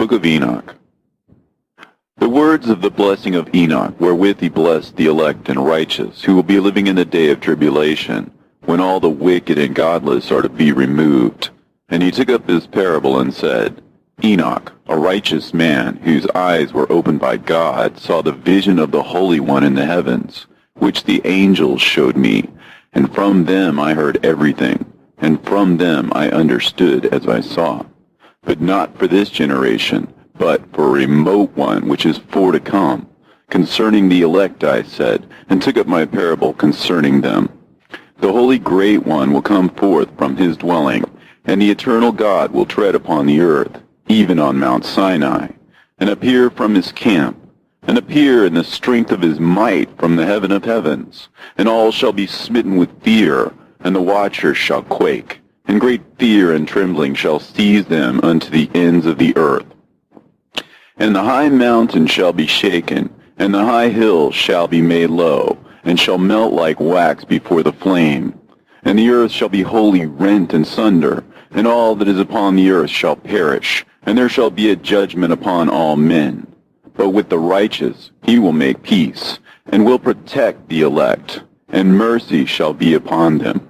Book of Enoch. The words of the blessing of Enoch, wherewith he blessed the elect and righteous, who will be living in the day of tribulation, when all the wicked and godless are to be removed. And he took up this parable and said, Enoch, a righteous man, whose eyes were opened by God, saw the vision of the Holy One in the heavens, which the angels showed me, and from them I heard everything, and from them I understood as I saw. But not for this generation, but for a remote one which is for to come. Concerning the elect I said, and took up my parable concerning them. The Holy Great One will come forth from his dwelling, and the eternal God will tread upon the earth, even on Mount Sinai, and appear from his camp, and appear in the strength of his might from the heaven of heavens. And all shall be smitten with fear, and the watchers shall quake, and great fear and trembling shall seize them unto the ends of the earth. And the high mountain shall be shaken, and the high hills shall be made low, and shall melt like wax before the flame. And the earth shall be wholly rent and sunder, and all that is upon the earth shall perish, and there shall be a judgment upon all men. But with the righteous he will make peace, and will protect the elect, and mercy shall be upon them.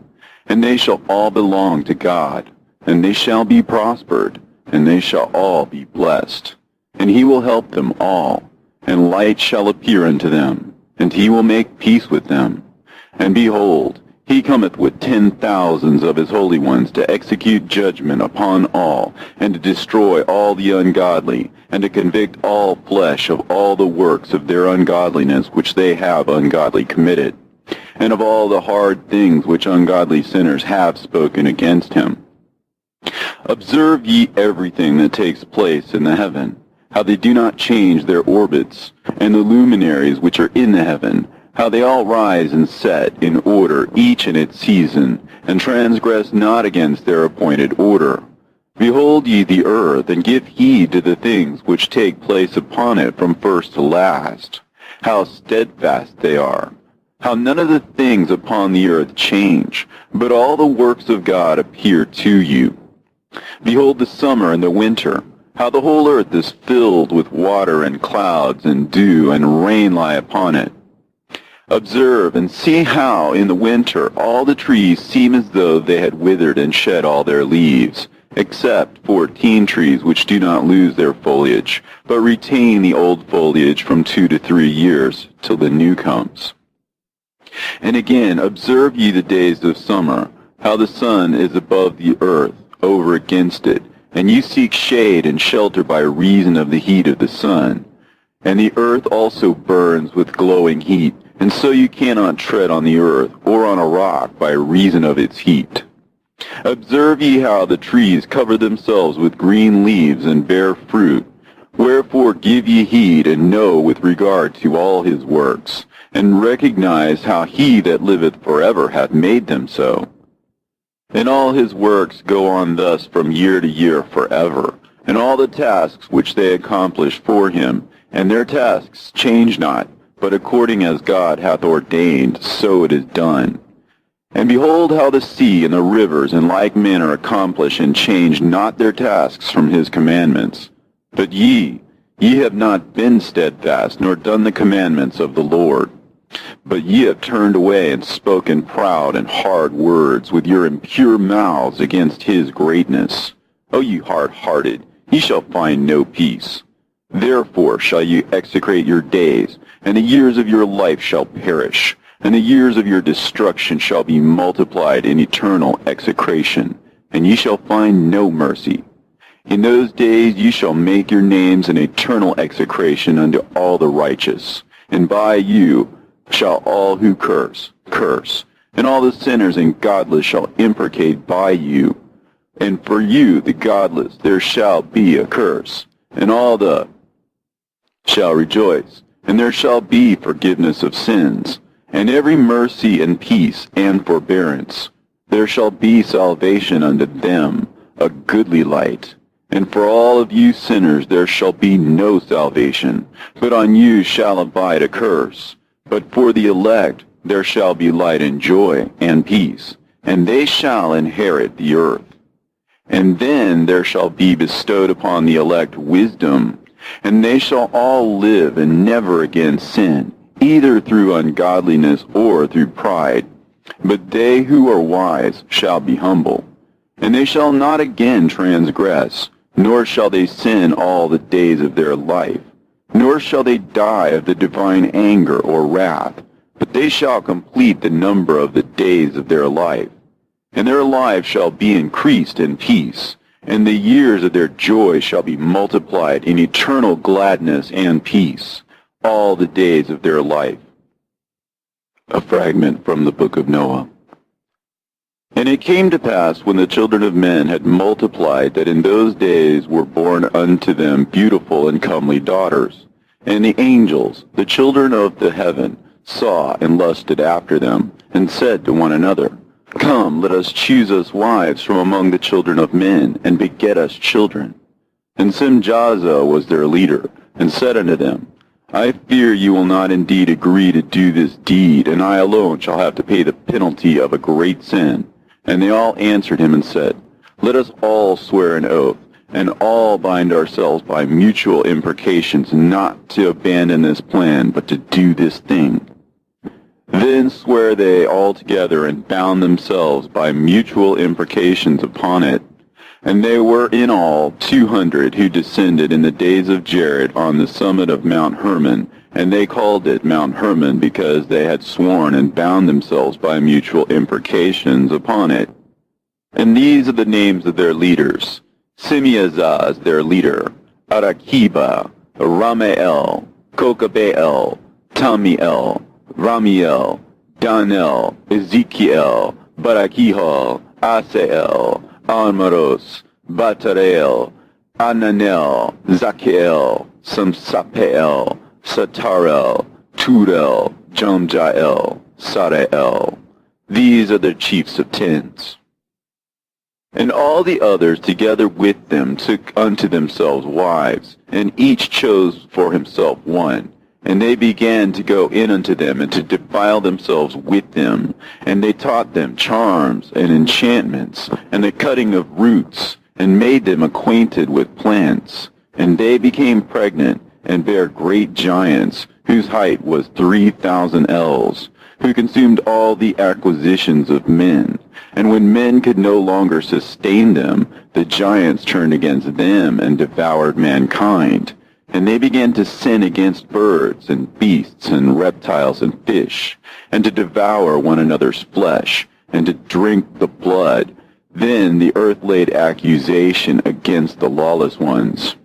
And they shall all belong to God, and they shall be prospered, and they shall all be blessed. And he will help them all, and light shall appear unto them, and he will make peace with them. And behold, he cometh with 10,000s of his holy ones to execute judgment upon all, and to destroy all the ungodly, and to convict all flesh of all the works of their ungodliness which they have ungodly committed, and of all the hard things which ungodly sinners have spoken against him. Observe ye everything that takes place in the heaven, how they do not change their orbits, and the luminaries which are in the heaven, how they all rise and set in order, each in its season, and transgress not against their appointed order. Behold ye the earth, and give heed to the things which take place upon it from first to last, how steadfast they are, how none of the things upon the earth change, but all the works of God appear to you. Behold the summer and the winter, how the whole earth is filled with water and clouds and dew and rain lie upon it. Observe and see how in the winter all the trees seem as though they had withered and shed all their leaves, except 14 trees which do not lose their foliage, but retain the old foliage from 2 to 3 years, till the new comes. And again, observe ye the days of summer, how the sun is above the earth, over against it, and ye seek shade and shelter by reason of the heat of the sun. And the earth also burns with glowing heat, and so you cannot tread on the earth, or on a rock, by reason of its heat. Observe ye how the trees cover themselves with green leaves and bear fruit. Wherefore give ye heed, and know with regard to all his works, and recognize how he that liveth forever hath made them so. And all his works go on thus from year to year forever, and all the tasks which they accomplish for him, and their tasks change not, but according as God hath ordained, so it is done. And behold how the sea and the rivers in like manner accomplish and change not their tasks from his commandments. But ye have not been steadfast, nor done the commandments of the Lord. But ye have turned away and spoken proud and hard words with your impure mouths against his greatness. O ye hard-hearted, ye shall find no peace. Therefore shall ye execrate your days, and the years of your life shall perish, and the years of your destruction shall be multiplied in eternal execration, and ye shall find no mercy. In those days ye shall make your names an eternal execration unto all the righteous, and by you shall all who curse, and all the sinners and godless shall imprecate by you. And for you, the godless, there shall be a curse, and all the shall rejoice, and there shall be forgiveness of sins, and every mercy and peace and forbearance. There shall be salvation unto them, a goodly light. And for all of you sinners there shall be no salvation, but on you shall abide a curse. But for the elect there shall be light and joy and peace, and they shall inherit the earth. And then there shall be bestowed upon the elect wisdom, and they shall all live and never again sin, either through ungodliness or through pride. But they who are wise shall be humble, and they shall not again transgress, nor shall they sin all the days of their life, nor shall they die of the divine anger or wrath, but they shall complete the number of the days of their life. And their lives shall be increased in peace, and the years of their joy shall be multiplied in eternal gladness and peace, all the days of their life. A fragment from the Book of Noah. And it came to pass, when the children of men had multiplied, that in those days were born unto them beautiful and comely daughters. And the angels, the children of the heaven, saw and lusted after them, and said to one another, Come, let us choose us wives from among the children of men, and beget us children. And Simjaza was their leader, and said unto them, I fear you will not indeed agree to do this deed, and I alone shall have to pay the penalty of a great sin. And they all answered him and said, Let us all swear an oath, and all bind ourselves by mutual imprecations, not to abandon this plan, but to do this thing. Then sware they all together, and bound themselves by mutual imprecations upon it. And they were in all 200 who descended in the days of Jared on the summit of Mount Hermon, and they called it Mount Hermon because they had sworn and bound themselves by mutual imprecations upon it. And these are the names of their leaders: Simeazaz their leader, Arakiba, Ramael, Kokabeel, Tamiel, Ramiel, Danel, Ezekiel, Barakihal, Asael, Almaros, Batareel, Ananel, Zakiel, Samsapeel, Satarel, Turel, Jamjael, Sarael. These are the chiefs of tens. And all the others together with them took unto themselves wives, and each chose for himself one. And they began to go in unto them, and to defile themselves with them. And they taught them charms and enchantments, and the cutting of roots, and made them acquainted with plants. And they became pregnant, and bare great giants, whose height was 3,000 ells, who consumed all the acquisitions of men. And when men could no longer sustain them, the giants turned against them, and devoured mankind. And they began to sin against birds and beasts and reptiles and fish, and to devour one another's flesh, and to drink the blood. Then the earth laid accusation against the lawless ones.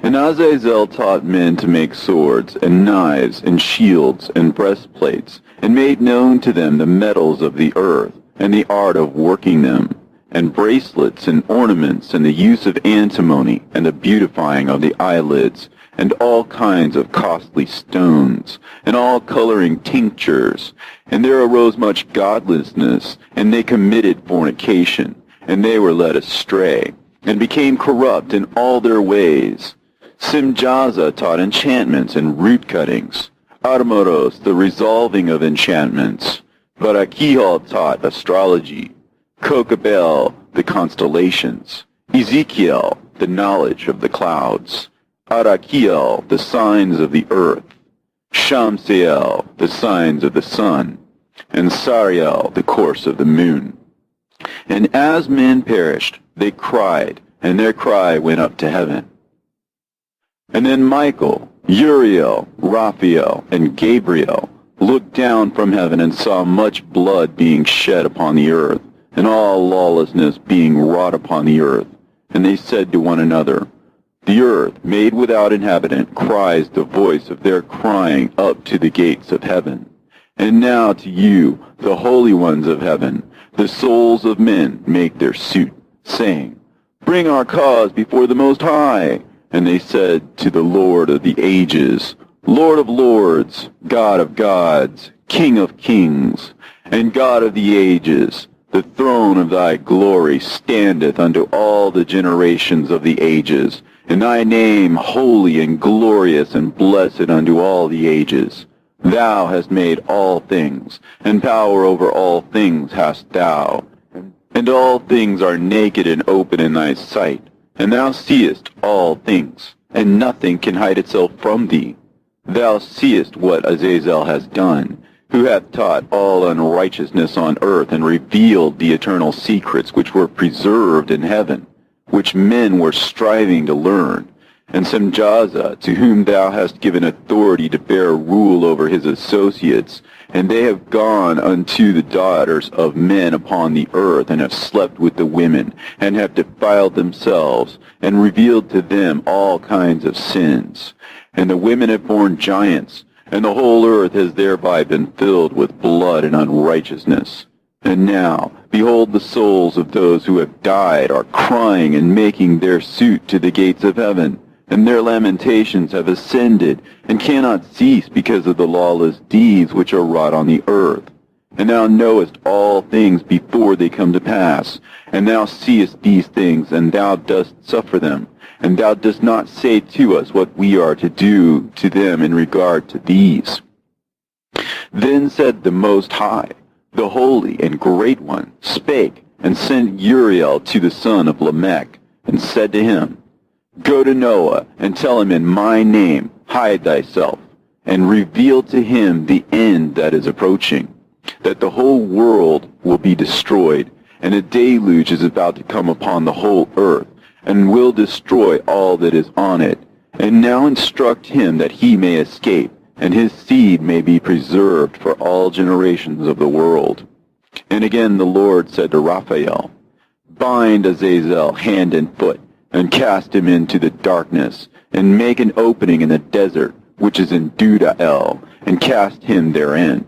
And Azazel taught men to make swords, and knives, and shields, and breastplates, and made known to them the metals of the earth, and the art of working them, and bracelets and ornaments, and the use of antimony, and the beautifying of the eyelids, and all kinds of costly stones, and all coloring tinctures. And there arose much godlessness, and they committed fornication, and they were led astray, and became corrupt in all their ways. Simjaza taught enchantments and root cuttings, Armoros the resolving of enchantments, Barakihal taught astrology, Kokabel, the constellations, Ezekiel, the knowledge of the clouds, Arakiel, the signs of the earth, Shamsiel, the signs of the sun, and Sariel, the course of the moon. And as men perished, they cried, and their cry went up to heaven. And then Michael, Uriel, Raphael, and Gabriel looked down from heaven and saw much blood being shed upon the earth, and all lawlessness being wrought upon the earth. And they said to one another, The earth, made without inhabitant, cries the voice of their crying up to the gates of heaven. And now to you, the holy ones of heaven, the souls of men make their suit, saying, Bring our cause before the Most High. And they said to the Lord of the ages, Lord of lords, God of gods, King of kings, and God of the ages, the throne of thy glory standeth unto all the generations of the ages, and thy name holy and glorious and blessed unto all the ages. Thou hast made all things, and power over all things hast thou. And all things are naked and open in thy sight, and thou seest all things, and nothing can hide itself from thee. Thou seest what Azazel has done, who hath taught all unrighteousness on earth, and revealed the eternal secrets which were preserved in heaven, which men were striving to learn. And Semjaza, to whom thou hast given authority to bear rule over his associates, and they have gone unto the daughters of men upon the earth, and have slept with the women, and have defiled themselves, and revealed to them all kinds of sins. And the women have borne giants, and the whole earth has thereby been filled with blood and unrighteousness. And now, behold, the souls of those who have died are crying and making their suit to the gates of heaven, and their lamentations have ascended, and cannot cease because of the lawless deeds which are wrought on the earth. And thou knowest all things before they come to pass, and thou seest these things, and thou dost suffer them, and thou dost not say to us what we are to do to them in regard to these. Then said the Most High, the Holy and Great One, spake, and sent Uriel to the son of Lamech, and said to him, Go to Noah, and tell him in my name, hide thyself, and reveal to him the end that is approaching, that the whole world will be destroyed, and a deluge is about to come upon the whole earth, and will destroy all that is on it. And now instruct him that he may escape, and his seed may be preserved for all generations of the world. And again the Lord said to Raphael, Bind Azazel hand and foot, and cast him into the darkness, and make an opening in the desert, which is in Dudael, and cast him therein.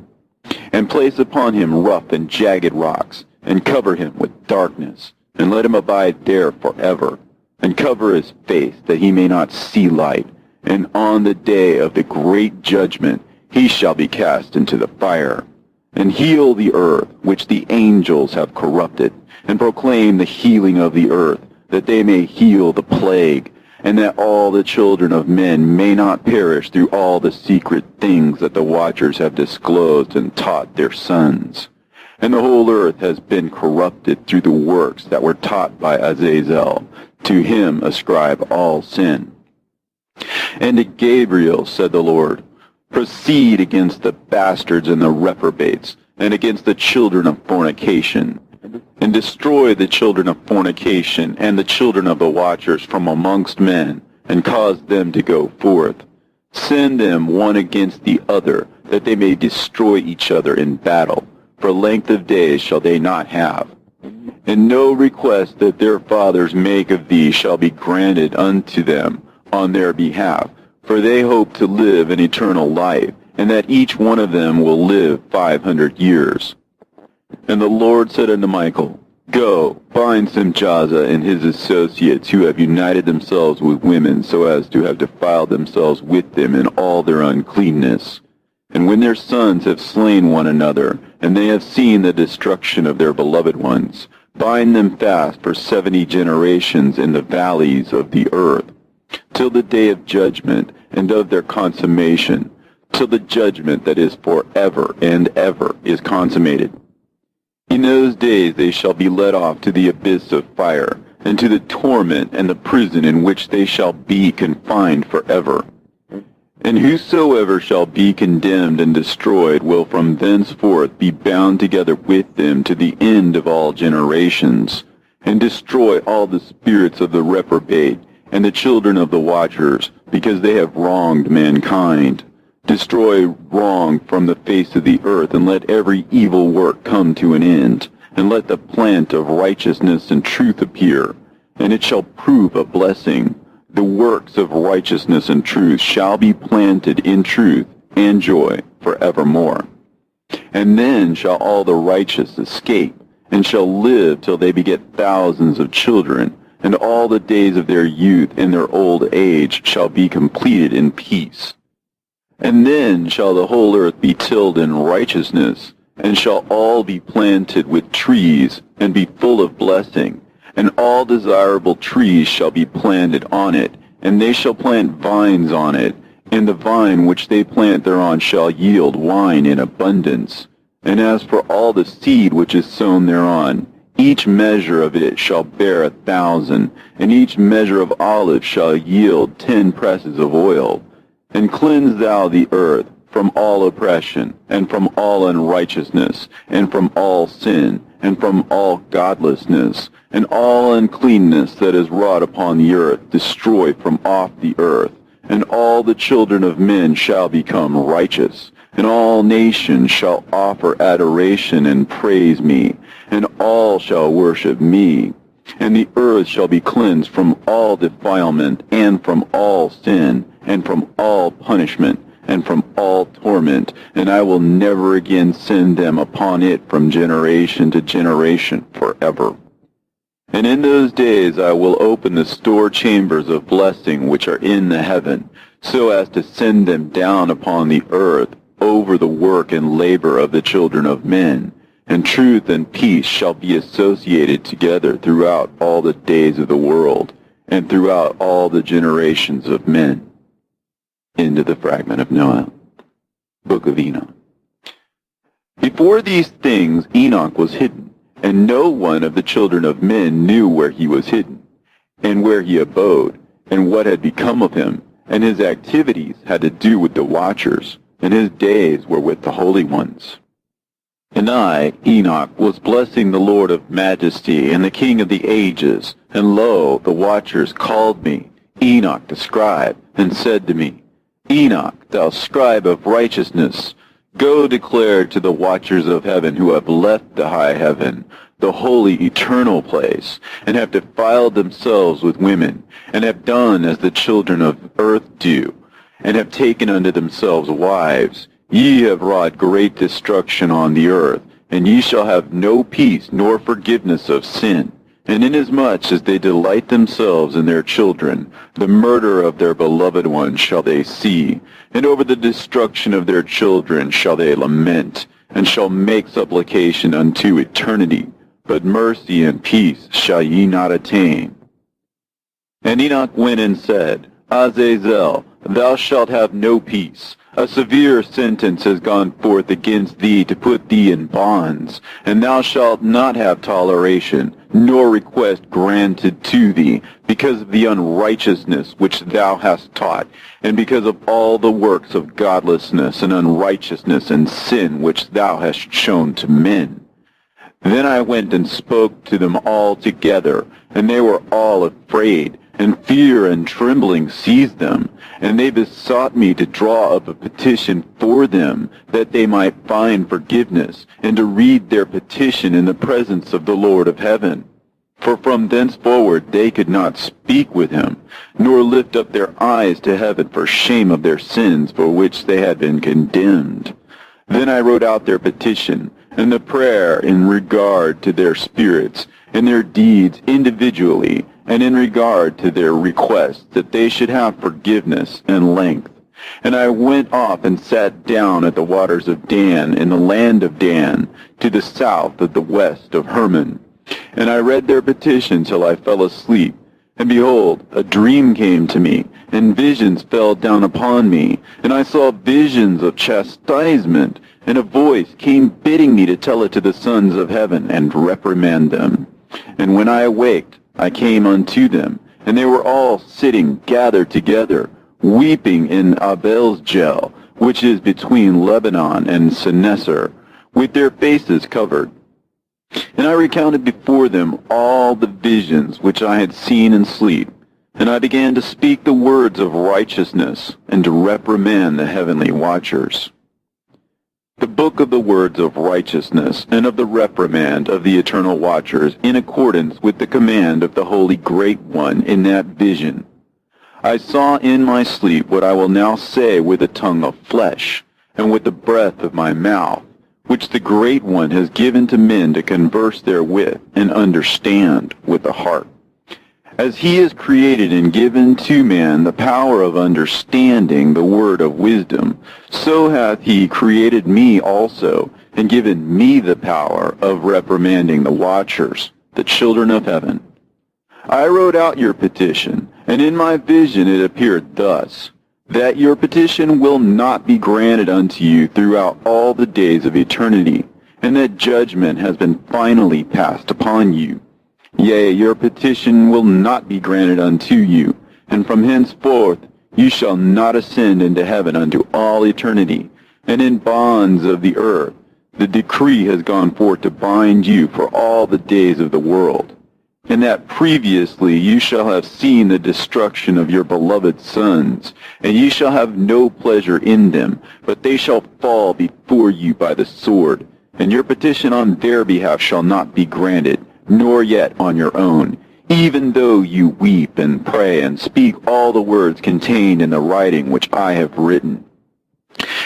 And place upon him rough and jagged rocks, and cover him with darkness, and let him abide there forever, and cover his face, that he may not see light. And on the day of the great judgment he shall be cast into the fire. And heal the earth, which the angels have corrupted, and proclaim the healing of the earth, that they may heal the plague, and that all the children of men may not perish through all the secret things that the watchers have disclosed and taught their sons. And the whole earth has been corrupted through the works that were taught by Azazel. To him ascribe all sin. And to Gabriel said the Lord, Proceed against the bastards and the reprobates, and against the children of fornication, and destroy the children of fornication and the children of the watchers from amongst men, and cause them to go forth. Send them one against the other, that they may destroy each other in battle. For length of days shall they not have. And no request that their fathers make of thee shall be granted unto them on their behalf, for they hope to live an eternal life, and that each one of them will live 500 years. And the Lord said unto Michael, Go, bind Semjaza and his associates, who have united themselves with women, so as to have defiled themselves with them in all their uncleanness. And when their sons have slain one another, and they have seen the destruction of their beloved ones, bind them fast for 70 generations in the valleys of the earth, till the day of judgment and of their consummation, till the judgment that is forever and ever is consummated. In those days they shall be led off to the abyss of fire, and to the torment and the prison in which they shall be confined forever. And whosoever shall be condemned and destroyed will from thenceforth be bound together with them to the end of all generations, and destroy all the spirits of the reprobate and the children of the watchers, because they have wronged mankind. Destroy wrong from the face of the earth, and let every evil work come to an end, and let the plant of righteousness and truth appear, and it shall prove a blessing. The works of righteousness and truth shall be planted in truth and joy forevermore. And then shall all the righteous escape, and shall live till they beget thousands of children, and all the days of their youth and their old age shall be completed in peace. And then shall the whole earth be tilled in righteousness, and shall all be planted with trees, and be full of blessing. And all desirable trees shall be planted on it, and they shall plant vines on it, and the vine which they plant thereon shall yield wine in abundance. And as for all the seed which is sown thereon, Each measure of it shall bear 1,000, and each measure of olive shall yield 10 presses of oil. And cleanse thou the earth from all oppression, and from all unrighteousness, and from all sin, and from all godlessness, and all uncleanness that is wrought upon the earth destroy from off the earth. And all the children of men shall become righteous, and all nations shall offer adoration and praise me, and all shall worship me. And the earth shall be cleansed from all defilement, and from all sin, and from all punishment, and from all torment, and I will never again send them upon it from generation to generation forever. And in those days I will open the store chambers of blessing which are in the heaven, so as to send them down upon the earth over the work and labor of the children of men. And truth and peace shall be associated together throughout all the days of the world, and throughout all the generations of men. Into the fragment of Noah. Book of Enoch. Before these things Enoch was hidden, and no one of the children of men knew where he was hidden, and where he abode, and what had become of him, and his activities had to do with the watchers, and his days were with the holy ones. And I, Enoch, was blessing the Lord of majesty, and the King of the ages, and lo, the watchers called me, Enoch the scribe, and said to me, Enoch, thou scribe of righteousness, go declare to the watchers of heaven who have left the high heaven, the holy eternal place, and have defiled themselves with women, and have done as the children of earth do, and have taken unto themselves wives. Ye have wrought great destruction on the earth, and ye shall have no peace nor forgiveness of sin. And inasmuch as they delight themselves in their children, the murder of their beloved ones shall they see, and over the destruction of their children shall they lament, and shall make supplication unto eternity. But mercy and peace shall ye not attain. And Enoch went and said, Azazel, thou shalt have no peace. A severe sentence has gone forth against thee to put thee in bonds, and thou shalt not have toleration, nor request granted to thee, because of the unrighteousness which thou hast taught, and because of all the works of godlessness and unrighteousness and sin which thou hast shown to men. Then I went and spoke to them all together, and they were all afraid, and fear and trembling seized them, and they besought me to draw up a petition for them, that they might find forgiveness, and to read their petition in the presence of the Lord of heaven. For from thenceforward they could not speak with him, nor lift up their eyes to heaven for shame of their sins for which they had been condemned. Then I wrote out their petition, and the prayer in regard to their spirits, and their deeds individually, and in regard to their request that they should have forgiveness and length. And I went off and sat down at the waters of Dan, in the land of Dan, to the south of the west of Hermon. And I read their petition till I fell asleep. And behold, a dream came to me, and visions fell down upon me, and I saw visions of chastisement, and a voice came bidding me to tell it to the sons of heaven, and reprimand them. And when I awaked, I came unto them, and they were all sitting gathered together, weeping in Abel's-Gel, which is between Lebanon and Seneser, with their faces covered. And I recounted before them all the visions which I had seen in sleep, and I began to speak the words of righteousness, and to reprimand the heavenly watchers. The book of the words of righteousness, and of the reprimand of the eternal watchers, in accordance with the command of the Holy Great One in that vision. I saw in my sleep what I will now say with the tongue of flesh, and with the breath of my mouth, which the Great One has given to men to converse therewith, and understand with the heart. As he has created and given to man the power of understanding the word of wisdom, so hath he created me also, and given me the power of reprimanding the watchers, the children of heaven. I wrote out your petition, and in my vision it appeared thus, that your petition will not be granted unto you throughout all the days of eternity, and that judgment has been finally passed upon you. Yea, your petition will not be granted unto you, and from henceforth you shall not ascend into heaven unto all eternity, and in bonds of the earth the decree has gone forth to bind you for all the days of the world. And that previously you shall have seen the destruction of your beloved sons, and ye shall have no pleasure in them, but they shall fall before you by the sword, and your petition on their behalf shall not be granted, nor yet on your own, even though you weep and pray and speak all the words contained in the writing which I have written.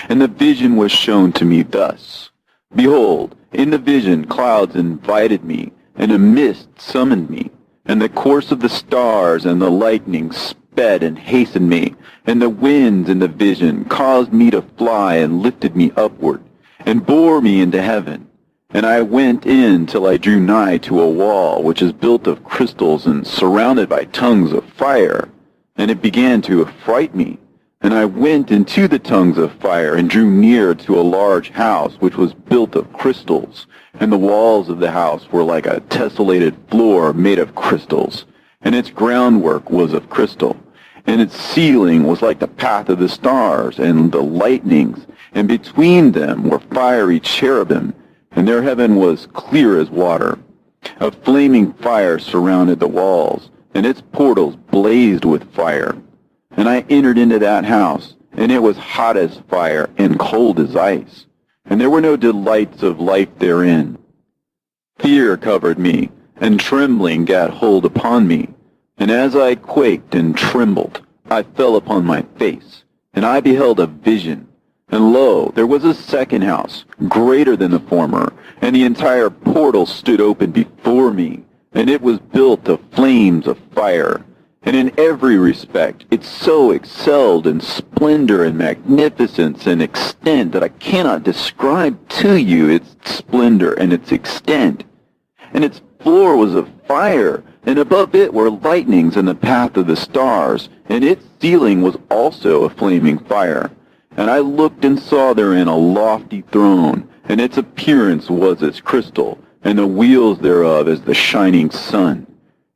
And the vision was shown to me thus. Behold, in the vision clouds invited me, and a mist summoned me, and the course of the stars and the lightning sped and hastened me, and the winds in the vision caused me to fly and lifted me upward, and bore me into heaven. And I went in till I drew nigh to a wall which is built of crystals and surrounded by tongues of fire, and it began to affright me. And I went into the tongues of fire, and drew near to a large house which was built of crystals, and the walls of the house were like a tessellated floor made of crystals, and its groundwork was of crystal, and its ceiling was like the path of the stars and the lightnings, and between them were fiery cherubim, and their heaven was clear as water. A flaming fire surrounded the walls, and its portals blazed with fire. And I entered into that house, and it was hot as fire and cold as ice, and there were no delights of life therein. Fear covered me, and trembling gat hold upon me, and as I quaked and trembled, I fell upon my face, and I beheld a vision. And lo, there was a second house, greater than the former, and the entire portal stood open before me, and it was built of flames of fire. And in every respect it so excelled in splendor and magnificence and extent that I cannot describe to you its splendor and its extent. And its floor was of fire, and above it were lightnings in the path of the stars, and its ceiling was also a flaming fire. And I looked and saw therein a lofty throne, and its appearance was as crystal, and the wheels thereof as the shining sun.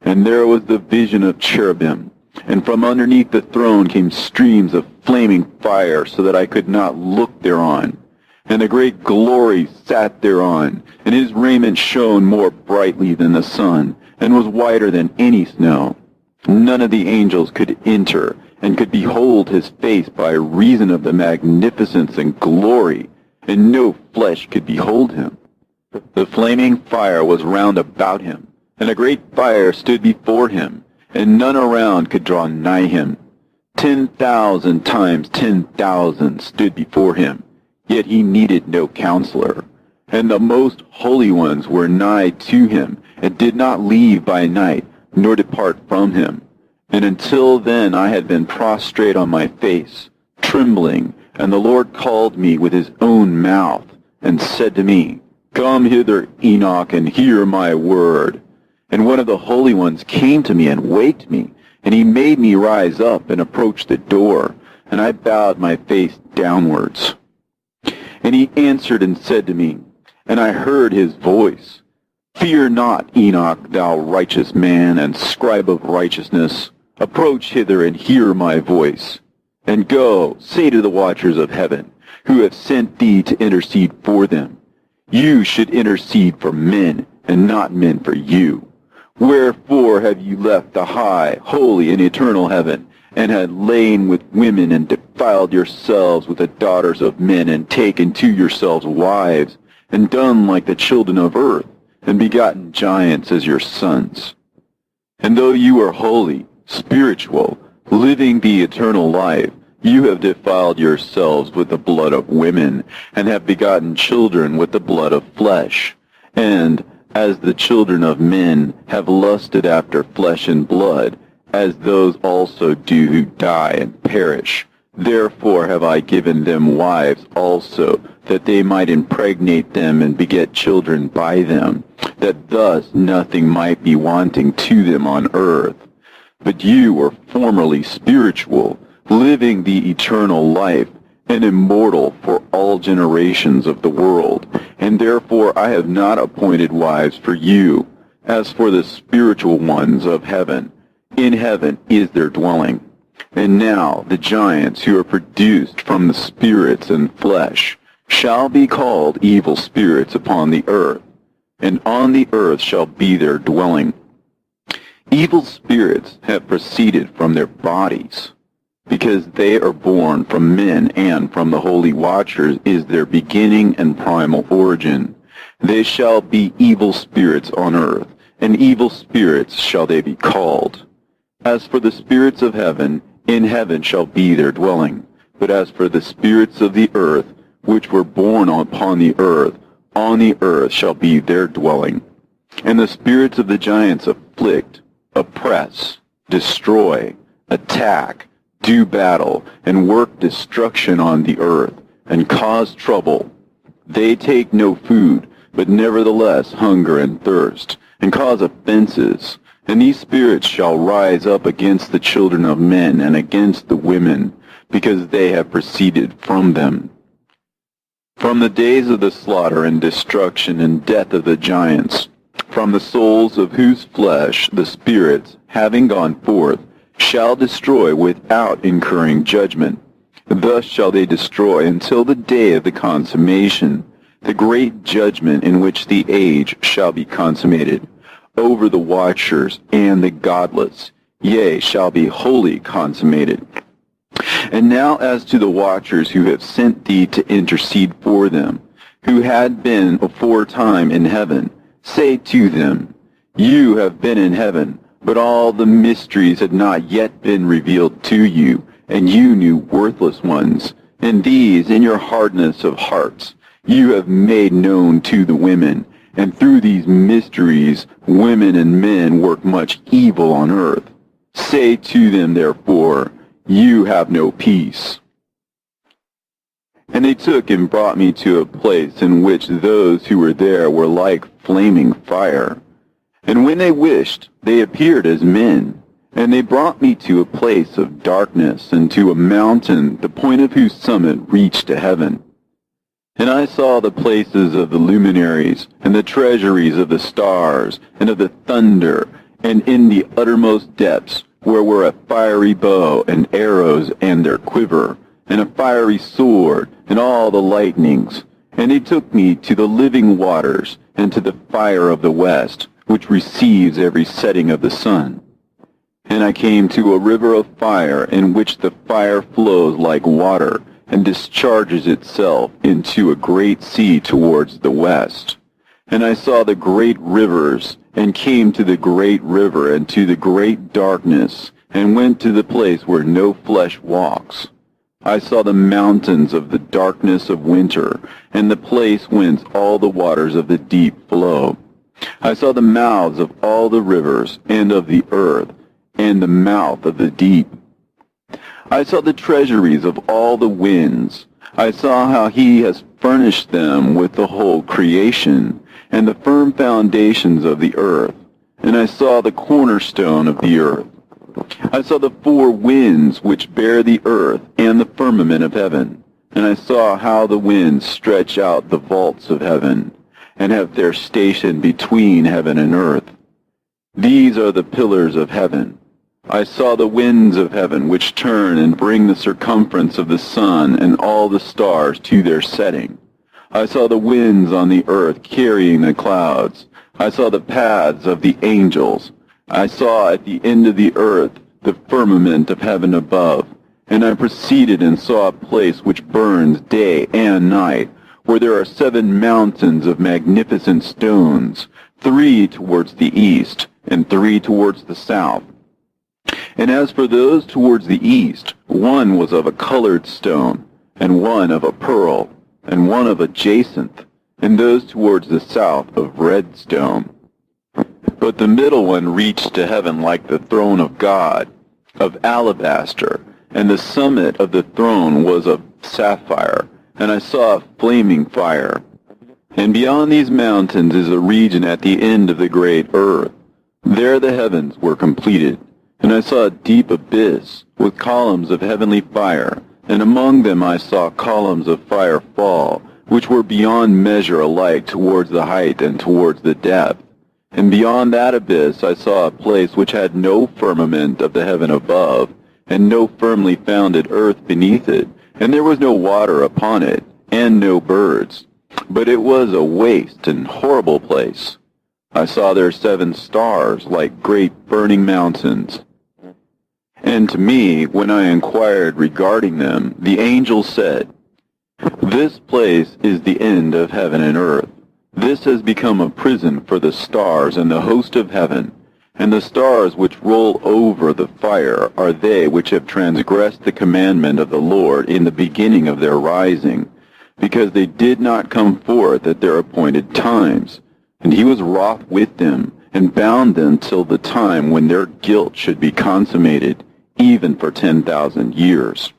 And there was the vision of cherubim, and from underneath the throne came streams of flaming fire, so that I could not look thereon. And the great glory sat thereon, and his raiment shone more brightly than the sun, and was whiter than any snow. None of the angels could enter, and could behold his face by reason of the magnificence and glory, and no flesh could behold him. The flaming fire was round about him, and a great fire stood before him, and none around could draw nigh him. 10,000 times 10,000 stood before him, yet he needed no counselor. And the most holy ones were nigh to him, and did not leave by night, nor depart from him. And until then I had been prostrate on my face, trembling, and the Lord called me with his own mouth, and said to me, Come hither, Enoch, and hear my word. And one of the holy ones came to me and waked me, and he made me rise up and approach the door, and I bowed my face downwards. And he answered and said to me, and I heard his voice, Fear not, Enoch, thou righteous man and scribe of righteousness. Approach hither and hear my voice. And go, say to the watchers of heaven, who have sent thee to intercede for them, You should intercede for men, and not men for you. Wherefore have you left the high, holy, and eternal heaven, and had lain with women, and defiled yourselves with the daughters of men, and taken to yourselves wives, and done like the children of earth, and begotten giants as your sons? And though you are holy, spiritual, living the eternal life, you have defiled yourselves with the blood of women, and have begotten children with the blood of flesh. And as the children of men have lusted after flesh and blood, as those also do who die and perish, therefore have I given them wives also, that they might impregnate them and beget children by them, that thus nothing might be wanting to them on earth. But you were formerly spiritual, living the eternal life, and immortal for all generations of the world, and therefore I have not appointed wives for you, as for the spiritual ones of heaven. In heaven is their dwelling. And now the giants who are produced from the spirits and flesh shall be called evil spirits upon the earth, and on the earth shall be their dwelling. Evil spirits have proceeded from their bodies, because they are born from men, and from the holy watchers is their beginning and primal origin. They shall be evil spirits on earth, and evil spirits shall they be called. As for the spirits of heaven, in heaven shall be their dwelling. But as for the spirits of the earth, which were born upon the earth shall be their dwelling. And the spirits of the giants afflict, oppress, destroy, attack, do battle, and work destruction on the earth, and cause trouble. They take no food, but nevertheless hunger and thirst, and cause offenses. And these spirits shall rise up against the children of men and against the women, because they have proceeded from them. From the days of the slaughter and destruction and death of the giants, from the souls of whose flesh the spirits, having gone forth, shall destroy without incurring judgment. Thus shall they destroy until the day of the consummation, the great judgment in which the age shall be consummated, over the watchers and the godless, yea, shall be wholly consummated. And now as to the watchers who have sent thee to intercede for them, who had been aforetime in heaven, say to them, You have been in heaven, but all the mysteries had not yet been revealed to you, and you knew worthless ones. And these, in your hardness of hearts, you have made known to the women. And through these mysteries, women and men work much evil on earth. Say to them, therefore, You have no peace. And they took and brought me to a place in which those who were there were like flaming fire. And when they wished, they appeared as men. And they brought me to a place of darkness, and to a mountain, the point of whose summit reached to heaven. And I saw the places of the luminaries, and the treasuries of the stars, and of the thunder, and in the uttermost depths, where were a fiery bow, and arrows, and their quiver, and a fiery sword, and all the lightnings. And they took me to the living waters, and to the fire of the west, which receives every setting of the sun. And I came to a river of fire, in which the fire flows like water, and discharges itself into a great sea towards the west. And I saw the great rivers, and came to the great river, and to the great darkness, and went to the place where no flesh walks. I saw the mountains of the darkness of winter, and the place whence all the waters of the deep flow. I saw the mouths of all the rivers, and of the earth, and the mouth of the deep. I saw the treasuries of all the winds. I saw how he has furnished them with the whole creation, and the firm foundations of the earth. And I saw the cornerstone of the earth. I saw the four winds which bear the earth, and the firmament of heaven. And I saw how the winds stretch out the vaults of heaven, and have their station between heaven and earth. These are the pillars of heaven. I saw the winds of heaven, which turn and bring the circumference of the sun and all the stars to their setting. I saw the winds on the earth carrying the clouds. I saw the paths of the angels. I saw at the end of the earth the firmament of heaven above. And I proceeded and saw a place which burns day and night, where there are 7 mountains of magnificent stones, 3 towards the east, and 3 towards the south. And as for those towards the east, one was of a colored stone, and one of a pearl, and one of a jacinth, and those towards the south of red stone. But the middle one reached to heaven like the throne of God, of alabaster, and the summit of the throne was of sapphire, and I saw a flaming fire. And beyond these mountains is a region at the end of the great earth. There the heavens were completed. And I saw a deep abyss, with columns of heavenly fire, and among them I saw columns of fire fall, which were beyond measure alike towards the height and towards the depth. And beyond that abyss I saw a place which had no firmament of the heaven above, and no firmly founded earth beneath it, and there was no water upon it, and no birds. But it was a waste and horrible place. I saw there 7 stars like great burning mountains. And to me, when I inquired regarding them, the angel said, "This place is the end of heaven and earth. This has become a prison for the stars and the host of heaven. And the stars which roll over the fire are they which have transgressed the commandment of the Lord in the beginning of their rising, because they did not come forth at their appointed times. And he was wroth with them, and bound them till the time when their guilt should be consummated, even for 10,000 years.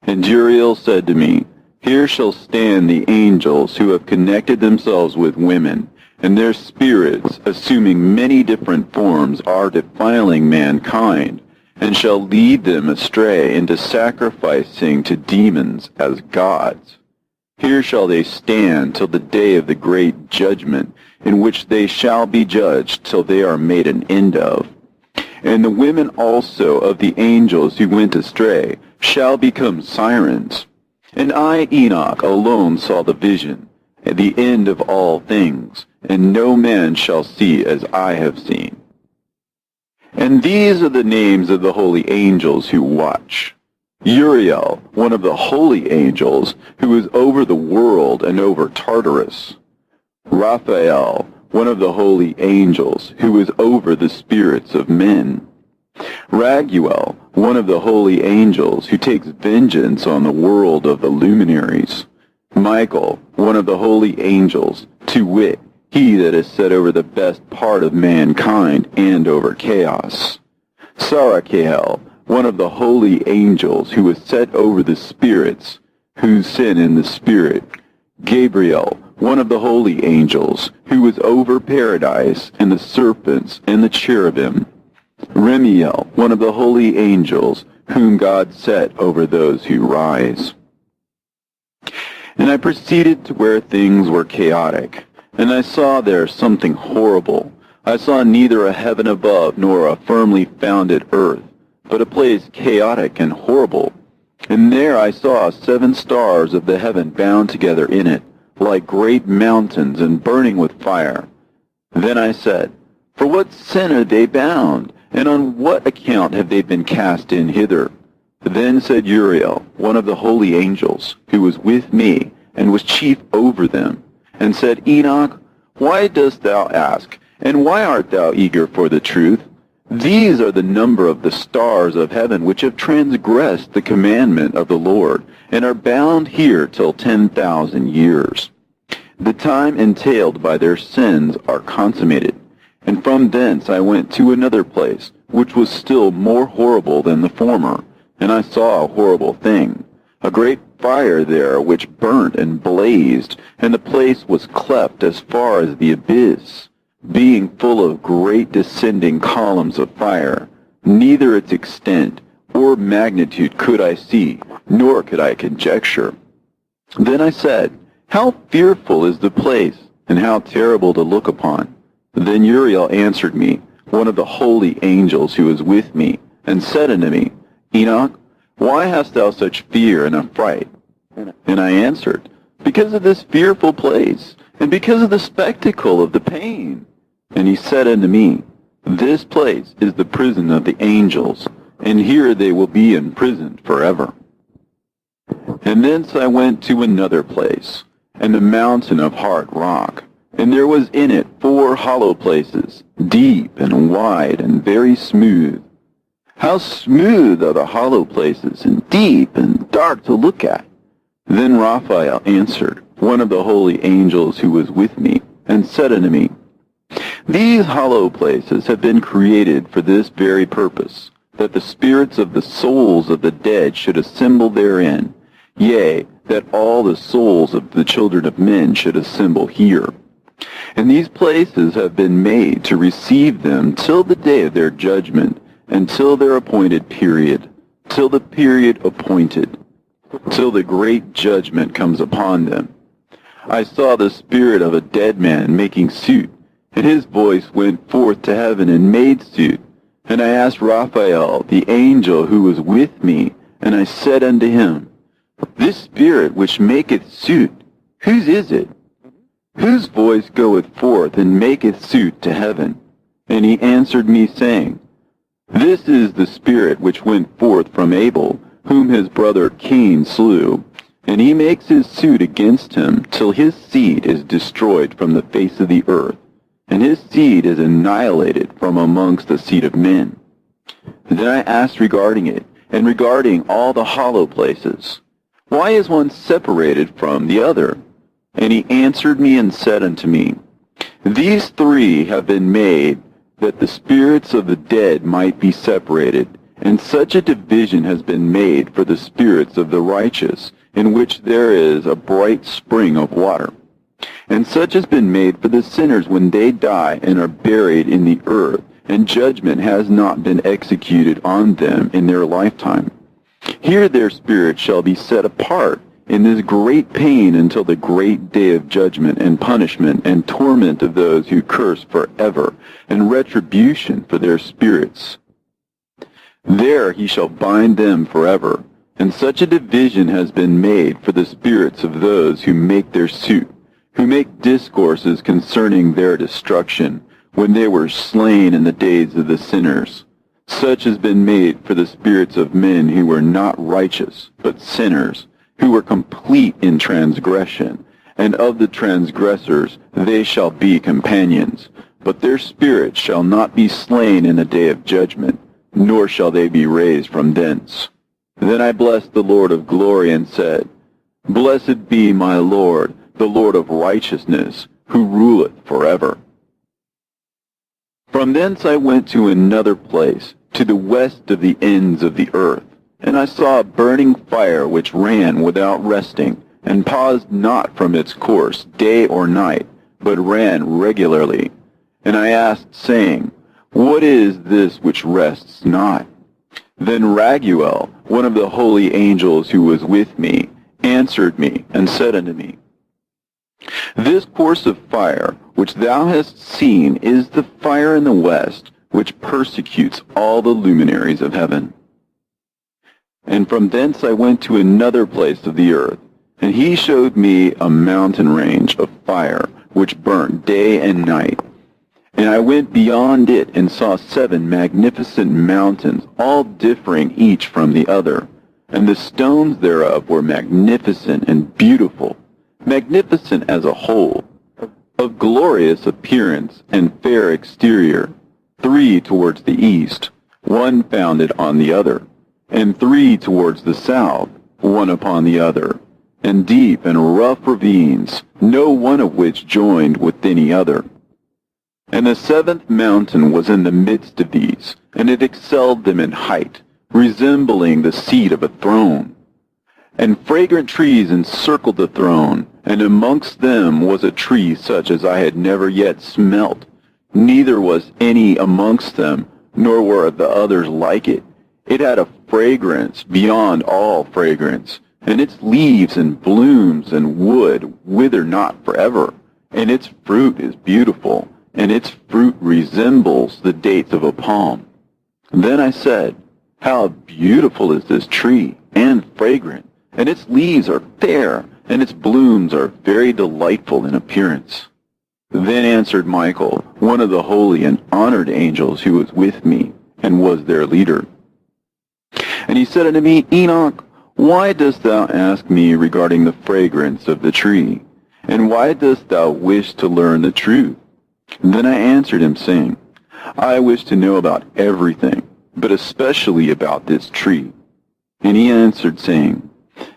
And Uriel said to me, Here shall stand the angels who have connected themselves with women, and their spirits, assuming many different forms, are defiling mankind, and shall lead them astray into sacrificing to demons as gods. Here shall they stand till the day of the great judgment, in which they shall be judged till they are made an end of. And the women also of the angels who went astray shall become sirens. And I, Enoch, alone saw the vision, at the end of all things, and no man shall see as I have seen. And these are the names of the holy angels who watch. Uriel, one of the holy angels, who is over the world and over Tartarus. Raphael, one of the holy angels, who is over the spirits of men. Raguel, one of the holy angels, who takes vengeance on the world of the luminaries. Michael, one of the holy angels, to wit, he that is set over the best part of mankind and over chaos. Sarachael, one of the holy angels, who is set over the spirits, who sin in the spirit. Gabriel, one of the holy angels, who is over paradise, and the serpents, and the cherubim. Remiel, one of the holy angels, whom God set over those who rise. And I proceeded to where things were chaotic, and I saw there something horrible. I saw neither a heaven above nor a firmly founded earth, but a place chaotic and horrible. And there I saw 7 stars of the heaven bound together in it, like great mountains and burning with fire. Then I said, For what sin are they bound, and on what account have they been cast in hither? Then said Uriel, one of the holy angels, who was with me, and was chief over them, and said, Enoch, why dost thou ask, and why art thou eager for the truth? These are the number of the stars of heaven which have transgressed the commandment of the Lord, and are bound here till 10,000 years. The time entailed by their sins are consummated. And from thence I went to another place, which was still more horrible than the former, and I saw a horrible thing, a great fire there which burnt and blazed, and the place was cleft as far as the abyss, being full of great descending columns of fire. Neither its extent or magnitude could I see, nor could I conjecture. Then I said, How fearful is the place, and how terrible to look upon! Then Uriel answered me, one of the holy angels who was with me, and said unto me, Enoch, why hast thou such fear and affright? And I answered, Because of this fearful place, and because of the spectacle of the pain. And he said unto me, This place is the prison of the angels, and here they will be imprisoned forever. And thence I went to another place, and the mountain of hard rock, and there was in it 4 hollow places, deep and wide and very smooth. How smooth are the hollow places, and deep and dark to look at! Then Raphael answered, one of the holy angels who was with me, and said unto me, These hollow places have been created for this very purpose, that the spirits of the souls of the dead should assemble therein, yea, that all the souls of the children of men should assemble here. And these places have been made to receive them till the day of their judgment, and till their appointed period, till the period appointed. till the great judgment comes upon them. I saw the spirit of a dead man making suit, and his voice went forth to heaven and made suit. And I asked Raphael, the angel who was with me, and I said unto him, This spirit which maketh suit, whose is it? Whose voice goeth forth and maketh suit to heaven? And he answered me, saying, This is the spirit which went forth from Abel, whom his brother Cain slew, and he makes his suit against him till his seed is destroyed from the face of the earth, and his seed is annihilated from amongst the seed of men. Then I asked regarding it, and regarding all the hollow places, Why is one separated from the other? And he answered me and said unto me, These three have been made, that the spirits of the dead might be separated, and such a division has been made for the spirits of the righteous, in which there is a bright spring of water. And such has been made for the sinners when they die and are buried in the earth, and judgment has not been executed on them in their lifetime. Here their spirits shall be set apart in this great pain until the great day of judgment and punishment and torment of those who curse forever, and retribution for their spirits. There he shall bind them forever, and such a division has been made for the spirits of those who make their suit, who make discourses concerning their destruction, when they were slain in the days of the sinners. Such has been made for the spirits of men who were not righteous, but sinners, who were complete in transgression, and of the transgressors they shall be companions. But their spirits shall not be slain in the day of judgment, nor shall they be raised from thence. Then I blessed the Lord of glory and said, Blessed be my Lord, the Lord of righteousness, who ruleth forever. From thence I went to another place, to the west of the ends of the earth, and I saw a burning fire which ran without resting, and paused not from its course day or night, but ran regularly. And I asked, saying, What is this which rests not? Then Raguel, one of the holy angels who was with me, answered me, and said unto me, This course of fire which thou hast seen is the fire in the west, which persecutes all the luminaries of heaven. And from thence I went to another place of the earth, and he showed me a mountain range of fire, which burnt day and night. And I went beyond it and saw 7 magnificent mountains, all differing each from the other. And the stones thereof were magnificent and beautiful, magnificent as a whole, of glorious appearance and fair exterior, 3 towards the east, one founded on the other, and 3 towards the south, one upon the other, and deep and rough ravines, no one of which joined with any other. And the 7th mountain was in the midst of these, and it excelled them in height, resembling the seat of a throne. And fragrant trees encircled the throne, and amongst them was a tree such as I had never yet smelt, neither was any amongst them, nor were the others like it. It had a fragrance beyond all fragrance, and its leaves and blooms and wood wither not forever, and its fruit is beautiful, and its fruit resembles the dates of a palm. Then I said, How beautiful is this tree, and fragrant, and its leaves are fair, and its blooms are very delightful in appearance. Then answered Michael, one of the holy and honored angels who was with me, and was their leader. And he said unto me, Enoch, why dost thou ask me regarding the fragrance of the tree? And why dost thou wish to learn the truth? Then I answered him, saying, I wish to know about everything, but especially about this tree. And he answered, saying,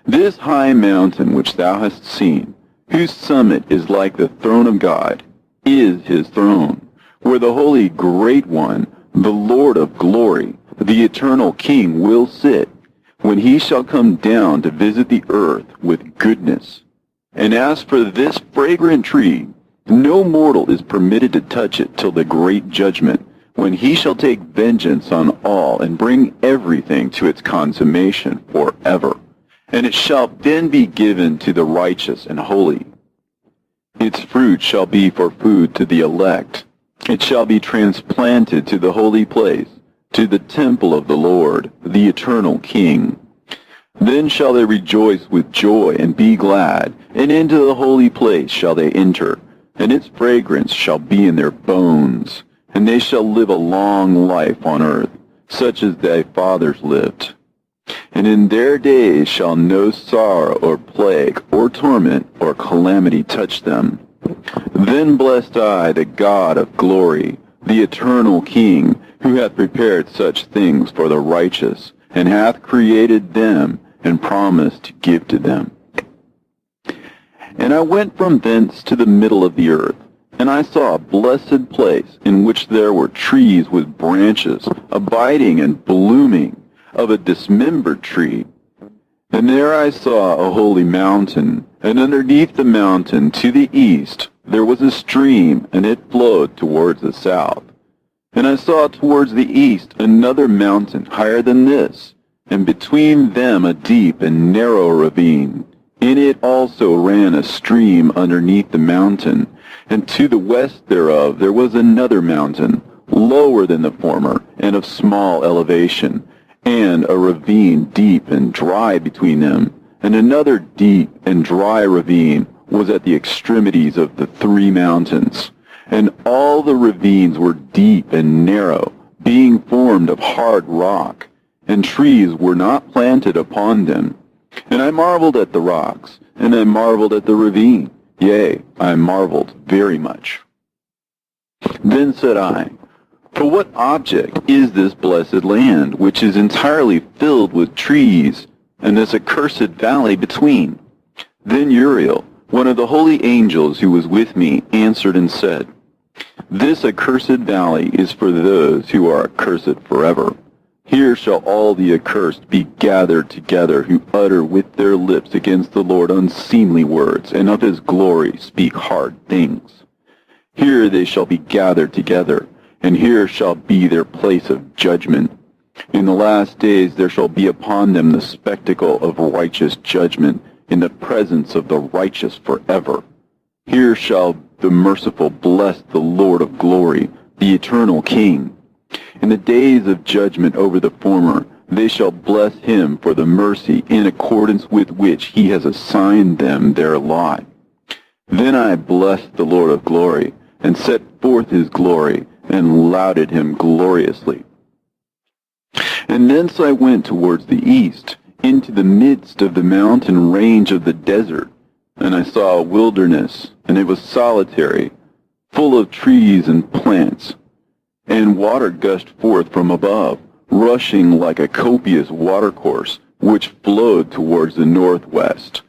This high mountain which thou hast seen, whose summit is like the throne of God, is his throne, where the holy great one, the Lord of glory, the eternal King, will sit, when he shall come down to visit the earth with goodness. And as for this fragrant tree, no mortal is permitted to touch it till the great judgment, when he shall take vengeance on all and bring everything to its consummation forever. and it shall then be given to the righteous and holy. Its fruit shall be for food to the elect. It shall be transplanted to the holy place, to the temple of the Lord, the eternal King. Then shall they rejoice with joy and be glad, and into the holy place shall they enter, and its fragrance shall be in their bones, and they shall live a long life on earth, such as thy fathers lived. And in their days shall no sorrow or plague or torment or calamity touch them. Then blessed I the God of glory, the eternal King, who hath prepared such things for the righteous, and hath created them, and promised to give to them. And I went from thence to the middle of the earth, and I saw a blessed place, in which there were trees with branches, abiding and blooming, of a dismembered tree. And there I saw a holy mountain, and underneath the mountain to the east there was a stream, and it flowed towards the south. And I saw towards the east another mountain higher than this, and between them a deep and narrow ravine. In it also ran a stream underneath the mountain, and to the west thereof there was another mountain, lower than the former, and of small elevation, and a ravine deep and dry between them, and another deep and dry ravine was at the extremities of the three mountains. And all the ravines were deep and narrow, being formed of hard rock, and trees were not planted upon them. And I marveled at the rocks, and I marveled at the ravine. Yea, I marveled very much. Then said I, For what object is this blessed land, which is entirely filled with trees, and this accursed valley between? Then Uriel, one of the holy angels who was with me, answered and said, This accursed valley is for those who are accursed forever. Here shall all the accursed be gathered together, who utter with their lips against the Lord unseemly words, and of his glory speak hard things. Here they shall be gathered together, and here shall be their place of judgment. In the last days there shall be upon them the spectacle of righteous judgment, in the presence of the righteous forever. Here shall the merciful bless the Lord of glory, the eternal King. In the days of judgment over the former, they shall bless him for the mercy in accordance with which he has assigned them their lot. Then I blessed the Lord of glory, and set forth his glory, and lauded him gloriously. And thence I went towards the east, into the midst of the mountain range of the desert, and I saw a wilderness, and it was solitary, full of trees and plants. And water gushed forth from above, rushing like a copious watercourse, which flowed towards the northwest.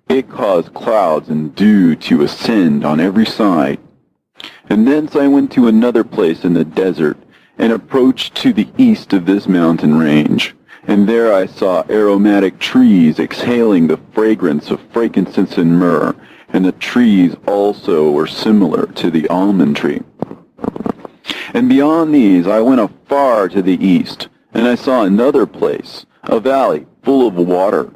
It caused clouds and dew to ascend on every side. And thence I went to another place in the desert, and approached to the east of this mountain range. And there I saw aromatic trees exhaling the fragrance of frankincense and myrrh, and the trees also were similar to the almond tree. And beyond these I went afar to the east, and I saw another place, a valley full of water.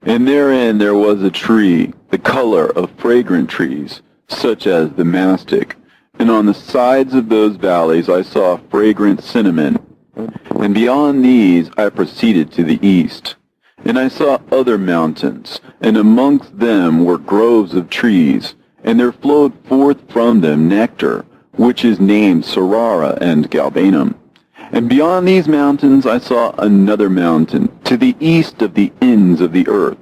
And therein there was a tree, the color of fragrant trees, such as the mastic. And on the sides of those valleys I saw fragrant cinnamon. And beyond these I proceeded to the east. And I saw other mountains, and amongst them were groves of trees, and there flowed forth from them nectar, which is named Sarara and Galbanum. And beyond these mountains I saw another mountain, to the east of the ends of the earth,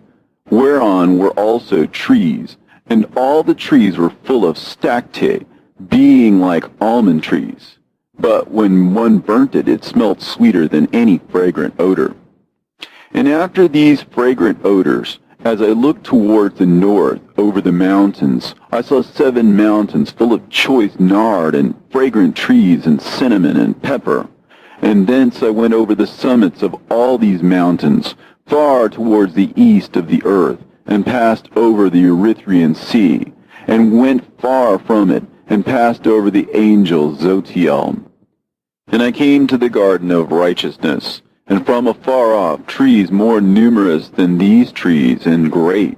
whereon were also trees, and all the trees were full of stacte, being like almond trees. But when one burnt it, it smelt sweeter than any fragrant odor. And after these fragrant odors, as I looked towards the north over the mountains, I saw 7 mountains full of choice nard and fragrant trees and cinnamon and pepper. And thence I went over the summits of all these mountains, far towards the east of the earth, and passed over the Erythraean Sea, and went far from it, and passed over the angel Zotiel. And I came to the garden of righteousness, and from afar off trees more numerous than these trees, and great.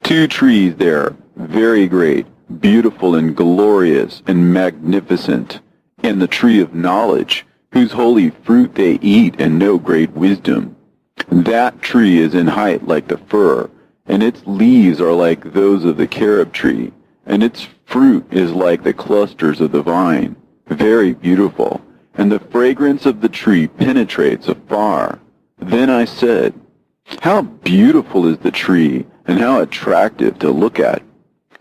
2 trees there, very great, beautiful and glorious and magnificent, and the tree of knowledge, whose holy fruit they eat and know great wisdom. That tree is in height like the fir, and its leaves are like those of the carob tree, and its fruit is like the clusters of the vine, very beautiful, and the fragrance of the tree penetrates afar. Then I said, how beautiful is the tree, and how attractive to look at.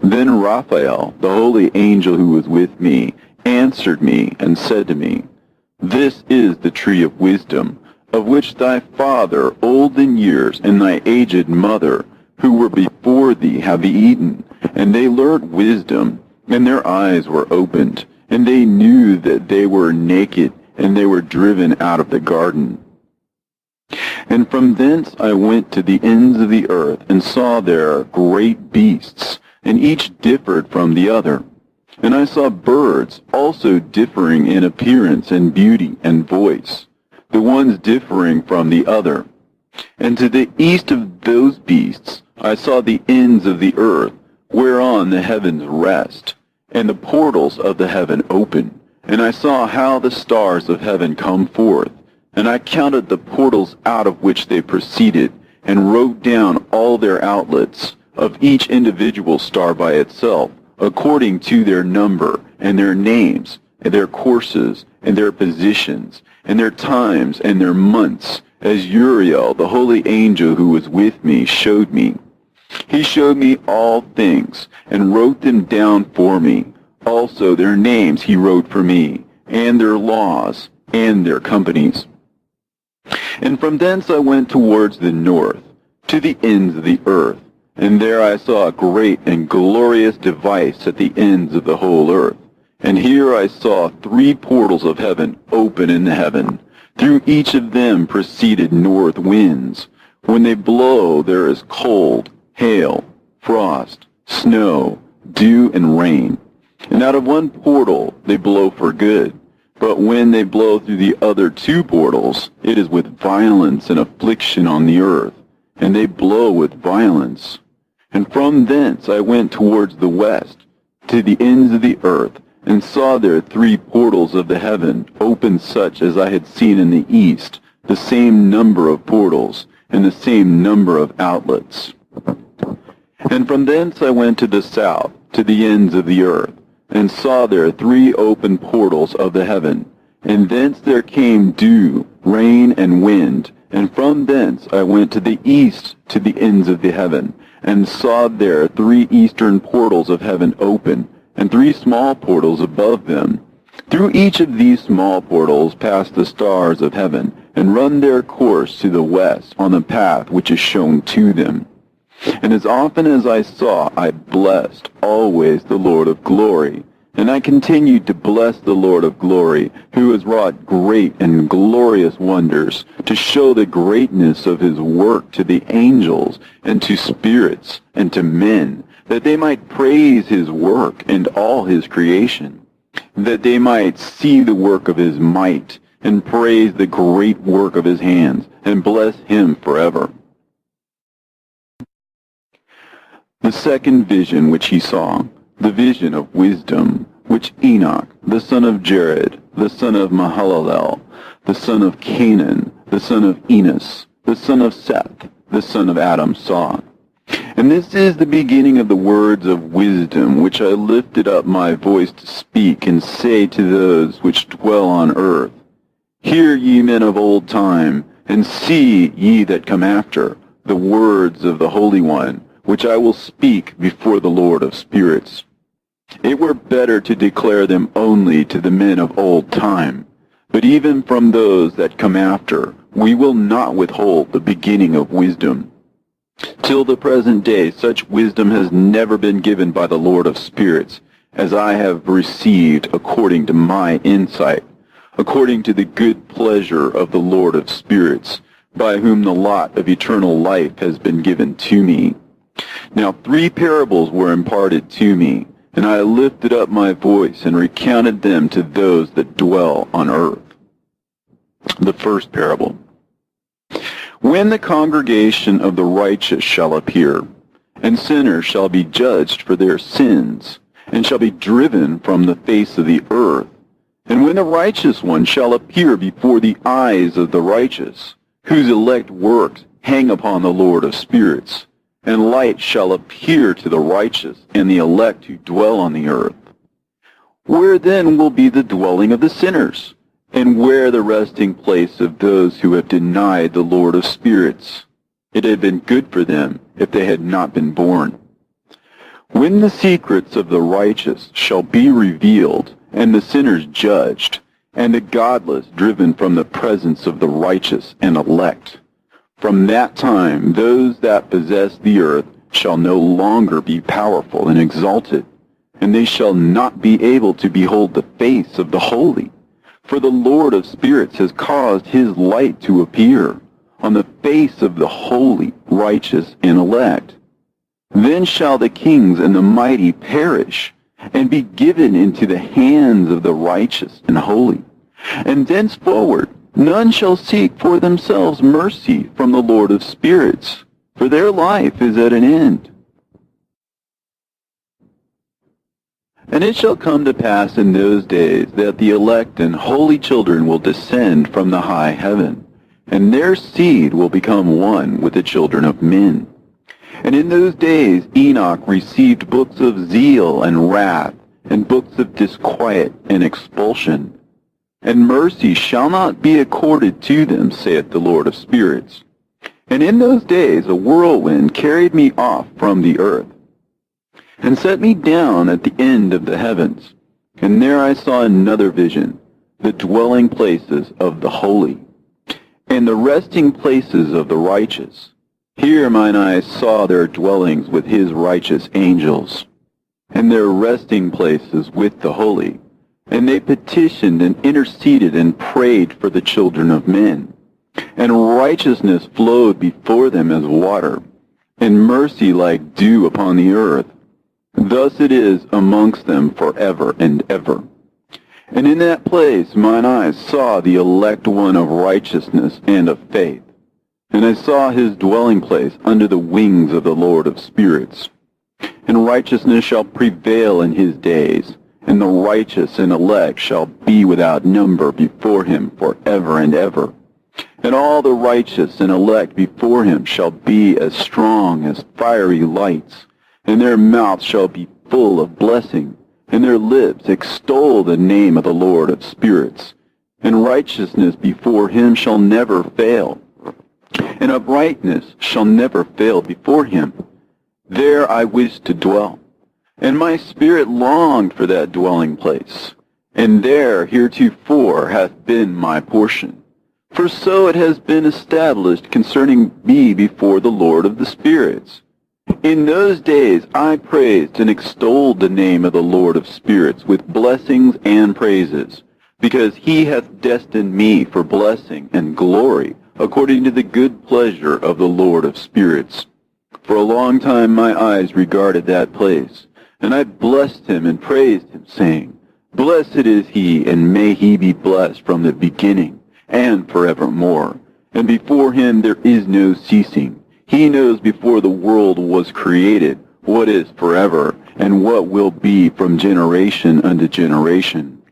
Then Raphael, the holy angel who was with me, answered me and said to me, this is the tree of wisdom, of which thy father, old in years, and thy aged mother, who were before thee, have eaten, and they learnt wisdom, and their eyes were opened, and they knew that they were naked, and they were driven out of the garden. And from thence I went to the ends of the earth, and saw there great beasts, and each differed from the other. And I saw birds also differing in appearance and beauty and voice, the ones differing from the other. And to the east of those beasts I saw the ends of the earth, whereon the heavens rest, and the portals of the heaven open. And I saw how the stars of heaven come forth, and I counted the portals out of which they proceeded, and wrote down all their outlets, of each individual star by itself, according to their number, and their names, and their courses, and their positions, and their times, and their months, as Uriel, the holy angel who was with me, showed me. He showed me all things, and wrote them down for me. Also their names he wrote for me, and their laws, and their companies. And from thence I went towards the north, to the ends of the earth, and there I saw a great and glorious device at the ends of the whole earth. And here I saw 3 portals of heaven open in heaven. Through each of them proceeded north winds. When they blow, there is cold, hail, frost, snow, dew, and rain. And out of one portal they blow for good. But when they blow through the other 2 portals, it is with violence and affliction on the earth, and they blow with violence. And from thence I went towards the west, to the ends of the earth, and saw there 3 portals of the heaven, open such as I had seen in the east, the same number of portals, and the same number of outlets. And from thence I went to the south, to the ends of the earth, and saw there 3 open portals of the heaven, and thence there came dew, rain, and wind. And from thence I went to the east, to the ends of the heaven, and saw there 3 eastern portals of heaven open, and 3 small portals above them. Through each of these small portals pass the stars of heaven, and run their course to the west on the path which is shown to them. And as often as I saw, I blessed always the Lord of glory. And I continued to bless the Lord of glory, who has wrought great and glorious wonders, to show the greatness of his work to the angels, and to spirits, and to men, that they might praise his work and all his creation, that they might see the work of his might, and praise the great work of his hands, and bless him forever. The second vision which he saw, the vision of wisdom, which Enoch, the son of Jared, the son of Mahalalel, the son of Canaan, the son of Enos, the son of Seth, the son of Adam, saw. And this is the beginning of the words of wisdom, which I lifted up my voice to speak, and say to those which dwell on earth, hear ye men of old time, and see ye that come after, the words of the Holy One, which I will speak before the Lord of spirits. It were better to declare them only to the men of old time, but even from those that come after, we will not withhold the beginning of wisdom. Till the present day, such wisdom has never been given by the Lord of spirits, as I have received according to my insight, according to the good pleasure of the Lord of spirits, by whom the lot of eternal life has been given to me. Now 3 parables were imparted to me, and I lifted up my voice and recounted them to those that dwell on earth. The first parable. When the congregation of the righteous shall appear, and sinners shall be judged for their sins, and shall be driven from the face of the earth, and when the righteous one shall appear before the eyes of the righteous, whose elect works hang upon the Lord of spirits, and light shall appear to the righteous and the elect who dwell on the earth. Where then will be the dwelling of the sinners, and where the resting place of those who have denied the Lord of spirits? It had been good for them if they had not been born. When the secrets of the righteous shall be revealed, and the sinners judged, and the godless driven from the presence of the righteous and elect, from that time those that possess the earth shall no longer be powerful and exalted, and they shall not be able to behold the face of the holy. For the Lord of spirits has caused his light to appear on the face of the holy, righteous, and elect. Then shall the kings and the mighty perish, and be given into the hands of the righteous and holy. And thenceforward none shall seek for themselves mercy from the Lord of spirits, for their life is at an end. And it shall come to pass in those days that the elect and holy children will descend from the high heaven, and their seed will become one with the children of men. And in those days Enoch received books of zeal and wrath, and books of disquiet and expulsion. And mercy shall not be accorded to them, saith the Lord of spirits. And in those days a whirlwind carried me off from the earth, and set me down at the end of the heavens. And there I saw another vision, the dwelling places of the holy, and the resting places of the righteous. Here mine eyes saw their dwellings with his righteous angels, and their resting places with the holy. And they petitioned and interceded and prayed for the children of men. And righteousness flowed before them as water, and mercy like dew upon the earth. Thus it is amongst them forever and ever. And in that place mine eyes saw the elect one of righteousness and of faith. And I saw his dwelling place under the wings of the Lord of spirits. And righteousness shall prevail in his days, and the righteous and elect shall be without number before him forever and ever. And all the righteous and elect before him shall be as strong as fiery lights, and their mouths shall be full of blessing, and their lips extol the name of the Lord of spirits. And righteousness before him shall never fail, and uprightness shall never fail before him. There I wished to dwell, and my spirit longed for that dwelling place, and there heretofore hath been my portion. For so it has been established concerning me before the Lord of the spirits. In those days I praised and extolled the name of the Lord of spirits with blessings and praises, because he hath destined me for blessing and glory, according to the good pleasure of the Lord of spirits. For a long time my eyes regarded that place, and I blessed him and praised him, saying, Blessed is he, and may he be blessed from the beginning and forevermore. And before him there is no ceasing. He knows before the world was created what is forever, and what will be from generation unto generation.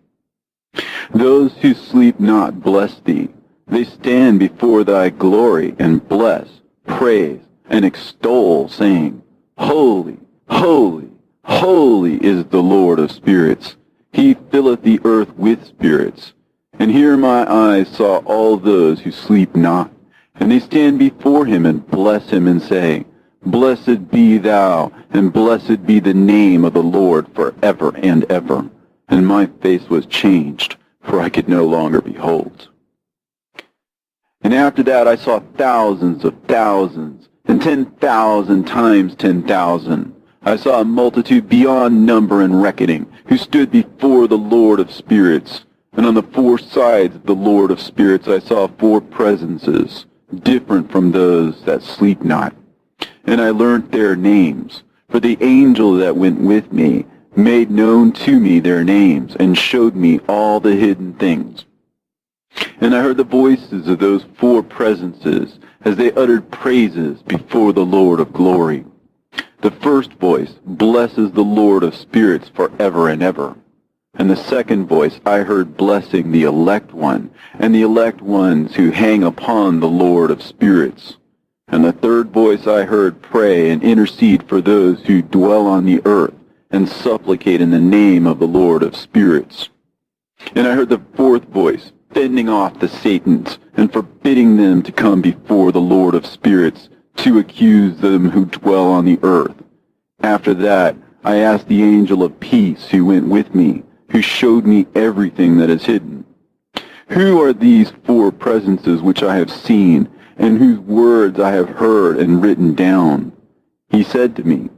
Those who sleep not bless thee. They stand before thy glory, and bless, praise, and extol, saying, Holy, holy, holy is the Lord of spirits. He filleth the earth with spirits. And here my eyes saw all those who sleep not, and they stand before him and bless him and say, Blessed be thou, and blessed be the name of the Lord forever and ever. And my face was changed, for I could no longer behold. And after that I saw thousands of thousands, and 10,000 times 10,000. I saw a multitude beyond number and reckoning, who stood before the Lord of spirits. And on the four sides of the Lord of spirits I saw four presences, different from those that sleep not. And I learnt their names, for the angel that went with me made known to me their names, and showed me all the hidden things And I heard the voices of those four presences as they uttered praises before the Lord of glory. The first voice blesses the Lord of spirits forever and ever. And the second voice I heard blessing the elect one, and the elect ones who hang upon the Lord of spirits. And the third voice I heard pray and intercede for those who dwell on the earth, and supplicate in the name of the Lord of spirits. And I heard the fourth voice fending off the Satans, and forbidding them to come before the Lord of spirits, to accuse them who dwell on the earth. After that, I asked the angel of peace who went with me, who showed me everything that is hidden. Who are these four presences which I have seen, and whose words I have heard and written down? He said to me,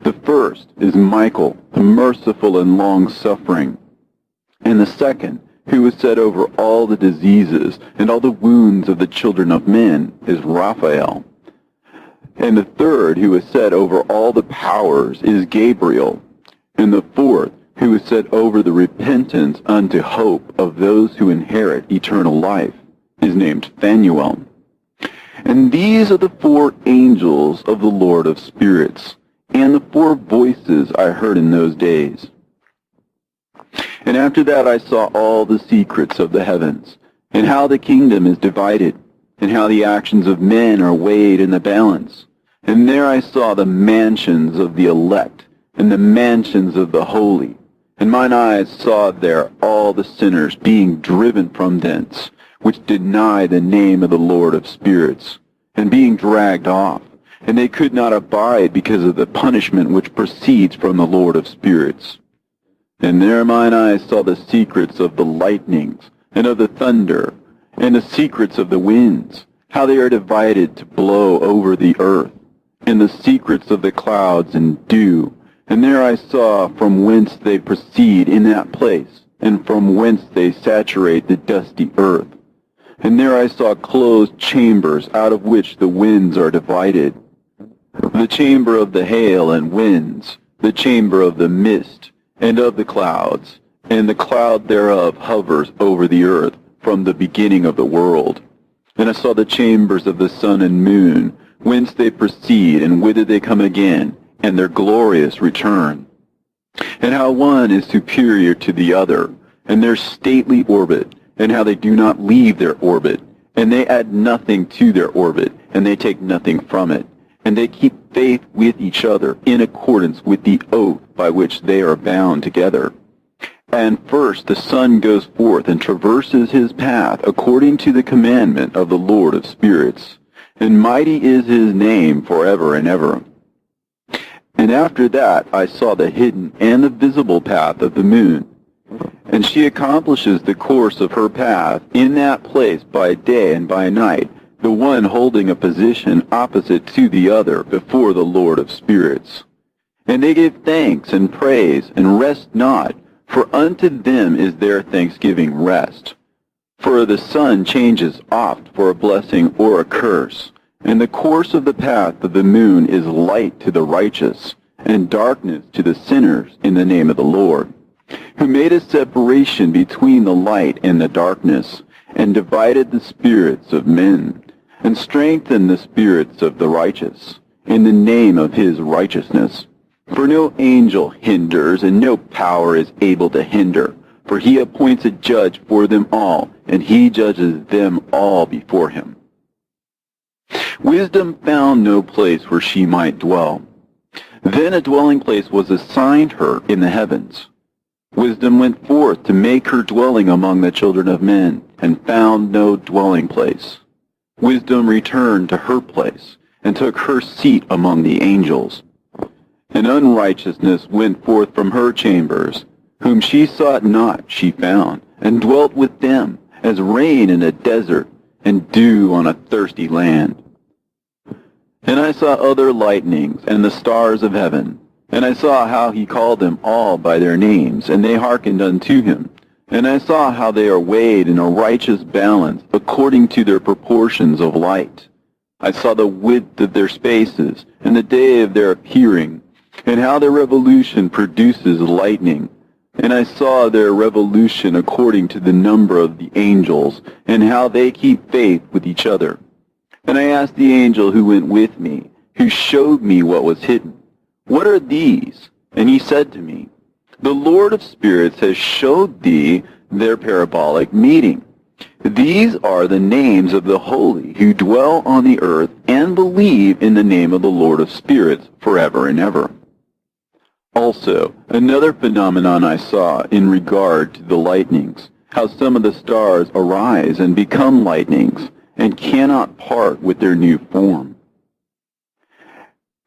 the first is Michael, the merciful and long-suffering. And the second, who is set over all the diseases and all the wounds of the children of men, is Raphael. And the third, who is set over all the powers, is Gabriel. And the fourth, who is set over the repentance unto hope of those who inherit eternal life, is named Phanuel. And these are the four angels of the Lord of spirits, and the four voices I heard in those days. And after that I saw all the secrets of the heavens, and how the kingdom is divided, and how the actions of men are weighed in the balance. And there I saw the mansions of the elect, and the mansions of the holy. And mine eyes saw there all the sinners being driven from thence, which deny the name of the Lord of spirits, and being dragged off. And they could not abide because of the punishment which proceeds from the Lord of spirits. And there mine eyes saw the secrets of the lightnings, and of the thunder, and the secrets of the winds, how they are divided to blow over the earth, and the secrets of the clouds and dew. And there I saw from whence they proceed in that place, and from whence they saturate the dusty earth. And there I saw closed chambers, out of which the winds are divided. The chamber of the hail and winds, the chamber of the mist, and of the clouds, and the cloud thereof hovers over the earth from the beginning of the world. And I saw the chambers of the sun and moon, whence they proceed, and whither they come again, and their glorious return. And how one is superior to the other, and their stately orbit, and how they do not leave their orbit, and they add nothing to their orbit, and they take nothing from it, and they keep faith with each other in accordance with the oath by which they are bound together. And first the sun goes forth and traverses his path according to the commandment of the Lord of spirits, and mighty is his name forever and ever. And after that I saw the hidden and the visible path of the moon, and she accomplishes the course of her path in that place by day and by night, the one holding a position opposite to the other before the Lord of spirits. And they give thanks and praise, and rest not, for unto them is their thanksgiving rest. For the sun changes oft for a blessing or a curse, and the course of the path of the moon is light to the righteous, and darkness to the sinners in the name of the Lord, who made a separation between the light and the darkness, and divided the spirits of men, and strengthened the spirits of the righteous, in the name of his righteousness. For no angel hinders, and no power is able to hinder, for he appoints a judge for them all, and he judges them all before him. Wisdom found no place where she might dwell. Then a dwelling place was assigned her in the heavens. Wisdom went forth to make her dwelling among the children of men, and found no dwelling place. Wisdom returned to her place, and took her seat among the angels. And unrighteousness went forth from her chambers, whom she sought not she found, and dwelt with them, as rain in a desert, and dew on a thirsty land. And I saw other lightnings, and the stars of heaven, and I saw how he called them all by their names, and they hearkened unto him. And I saw how they are weighed in a righteous balance, according to their proportions of light. I saw the width of their spaces, and the day of their appearing, and how their revolution produces lightning. And I saw their revolution according to the number of the angels, and how they keep faith with each other. And I asked the angel who went with me, who showed me what was hidden, "What are these?" And he said to me, "The Lord of spirits has showed thee their parabolic meeting. These are the names of the holy who dwell on the earth and believe in the name of the Lord of spirits forever and ever." Also, another phenomenon I saw in regard to the lightnings, how some of the stars arise and become lightnings, and cannot part with their new form.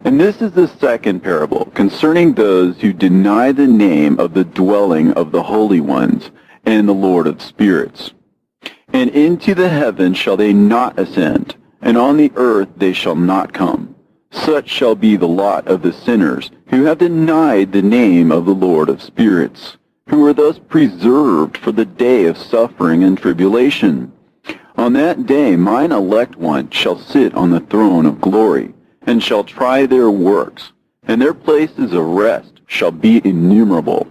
And this is the second parable concerning those who deny the name of the dwelling of the holy ones and the Lord of spirits. And into the heavens shall they not ascend, and on the earth they shall not come. Such shall be the lot of the sinners who have denied the name of the Lord of spirits, who are thus preserved for the day of suffering and tribulation. On that day mine elect one shall sit on the throne of glory, and shall try their works, and their places of rest shall be innumerable.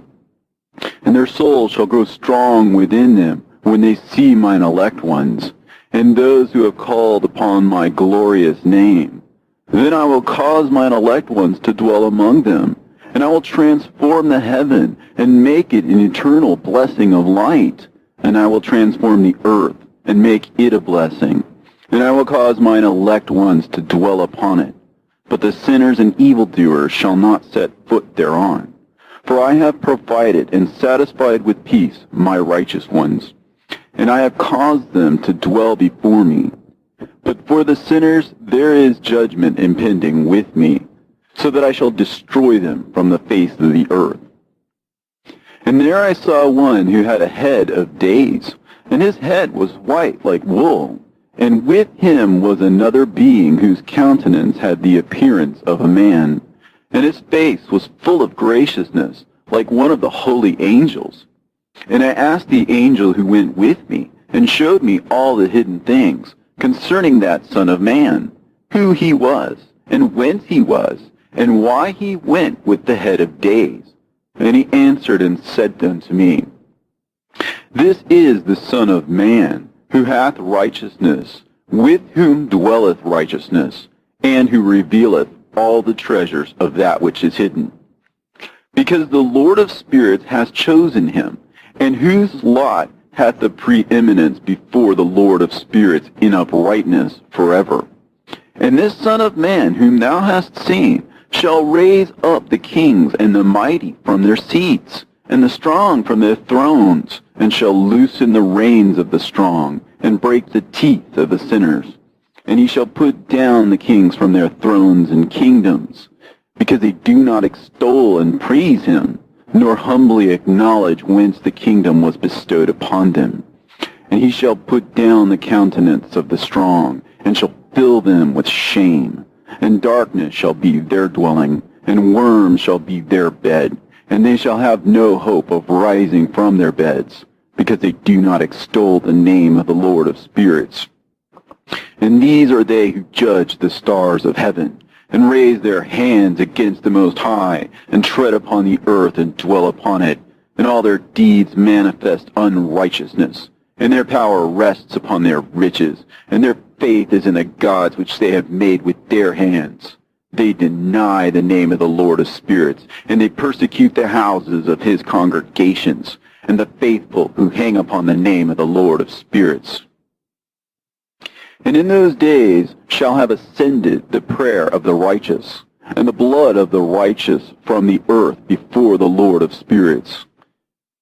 And their souls shall grow strong within them when they see mine elect ones, and those who have called upon my glorious name. Then I will cause mine elect ones to dwell among them, and I will transform the heaven and make it an eternal blessing of light, and I will transform the earth and make it a blessing, and I will cause mine elect ones to dwell upon it. But the sinners and evildoers shall not set foot thereon. For I have provided and satisfied with peace my righteous ones, and I have caused them to dwell before me. But for the sinners there is judgment impending with me, so that I shall destroy them from the face of the earth. And there I saw one who had a head of days, and his head was white like wool, and with him was another being whose countenance had the appearance of a man, and his face was full of graciousness, like one of the holy angels. And I asked the angel who went with me, and showed me all the hidden things concerning that Son of Man, who he was, and whence he was, and why he went with the head of days. And he answered and said unto me, "This is the Son of Man, who hath righteousness, with whom dwelleth righteousness, and who revealeth all the treasures of that which is hidden. Because the Lord of spirits hath chosen him, and whose lot hath the preeminence before the Lord of spirits in uprightness forever. And this Son of Man, whom thou hast seen, shall raise up the kings and the mighty from their seats, and the strong from their thrones, and shall loosen the reins of the strong, and break the teeth of the sinners. And he shall put down the kings from their thrones and kingdoms, because they do not extol and praise him, nor humbly acknowledge whence the kingdom was bestowed upon them. And he shall put down the countenance of the strong, and shall fill them with shame. And darkness shall be their dwelling, and worms shall be their bed, and they shall have no hope of rising from their beds, because they do not extol the name of the Lord of spirits. And these are they who judge the stars of heaven, and raise their hands against the Most High, and tread upon the earth and dwell upon it, and all their deeds manifest unrighteousness, and their power rests upon their riches, and their faith is in the gods which they have made with their hands. They deny the name of the Lord of spirits, and they persecute the houses of his congregations, and the faithful who hang upon the name of the Lord of spirits. And in those days shall have ascended the prayer of the righteous, and the blood of the righteous from the earth before the Lord of spirits.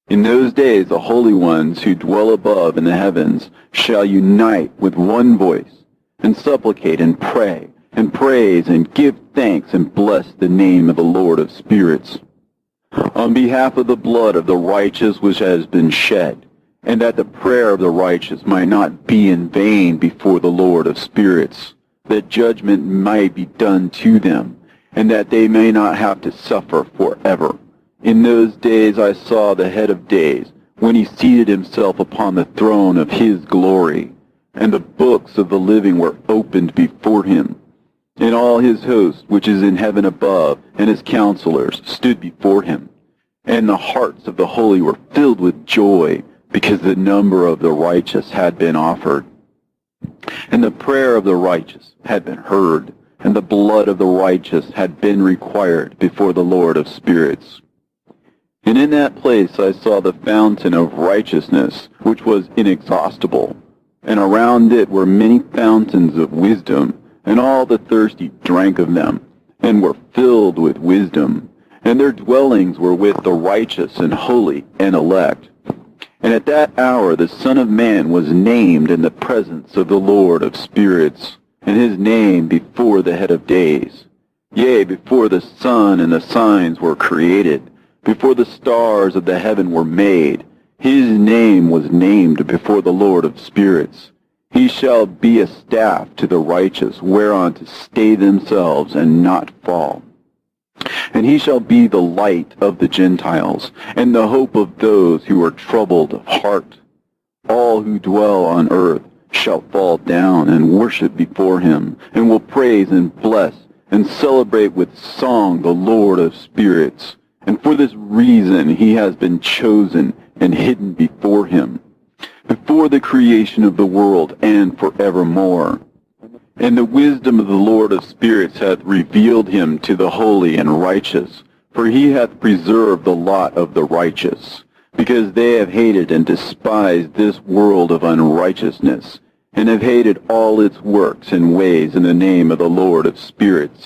In those days the holy ones who dwell above in the heavens shall unite with one voice, and supplicate and pray, and praise and give thanks and bless the name of the Lord of spirits, on behalf of the blood of the righteous which has been shed, and that the prayer of the righteous might not be in vain before the Lord of spirits, that judgment might be done to them, and that they may not have to suffer forever. In those days I saw the head of days, when he seated himself upon the throne of his glory, and the books of the living were opened before him. And all his host, which is in heaven above, and his counselors, stood before him. And the hearts of the holy were filled with joy, because the number of the righteous had been offered. And the prayer of the righteous had been heard, and the blood of the righteous had been required before the Lord of spirits. And in that place I saw the fountain of righteousness, which was inexhaustible, and around it were many fountains of wisdom, and all the thirsty drank of them, and were filled with wisdom. And their dwellings were with the righteous and holy and elect. And at that hour the Son of Man was named in the presence of the Lord of spirits, and his name before the head of days. Yea, before the sun and the signs were created, before the stars of the heaven were made, his name was named before the Lord of spirits. He shall be a staff to the righteous, whereon to stay themselves and not fall. And he shall be the light of the Gentiles, and the hope of those who are troubled of heart. All who dwell on earth shall fall down and worship before him, and will praise and bless, and celebrate with song the Lord of spirits. And for this reason he has been chosen and hidden before him, before the creation of the world and forevermore. And the wisdom of the Lord of spirits hath revealed him to the holy and righteous, for he hath preserved the lot of the righteous, because they have hated and despised this world of unrighteousness, and have hated all its works and ways in the name of the Lord of spirits.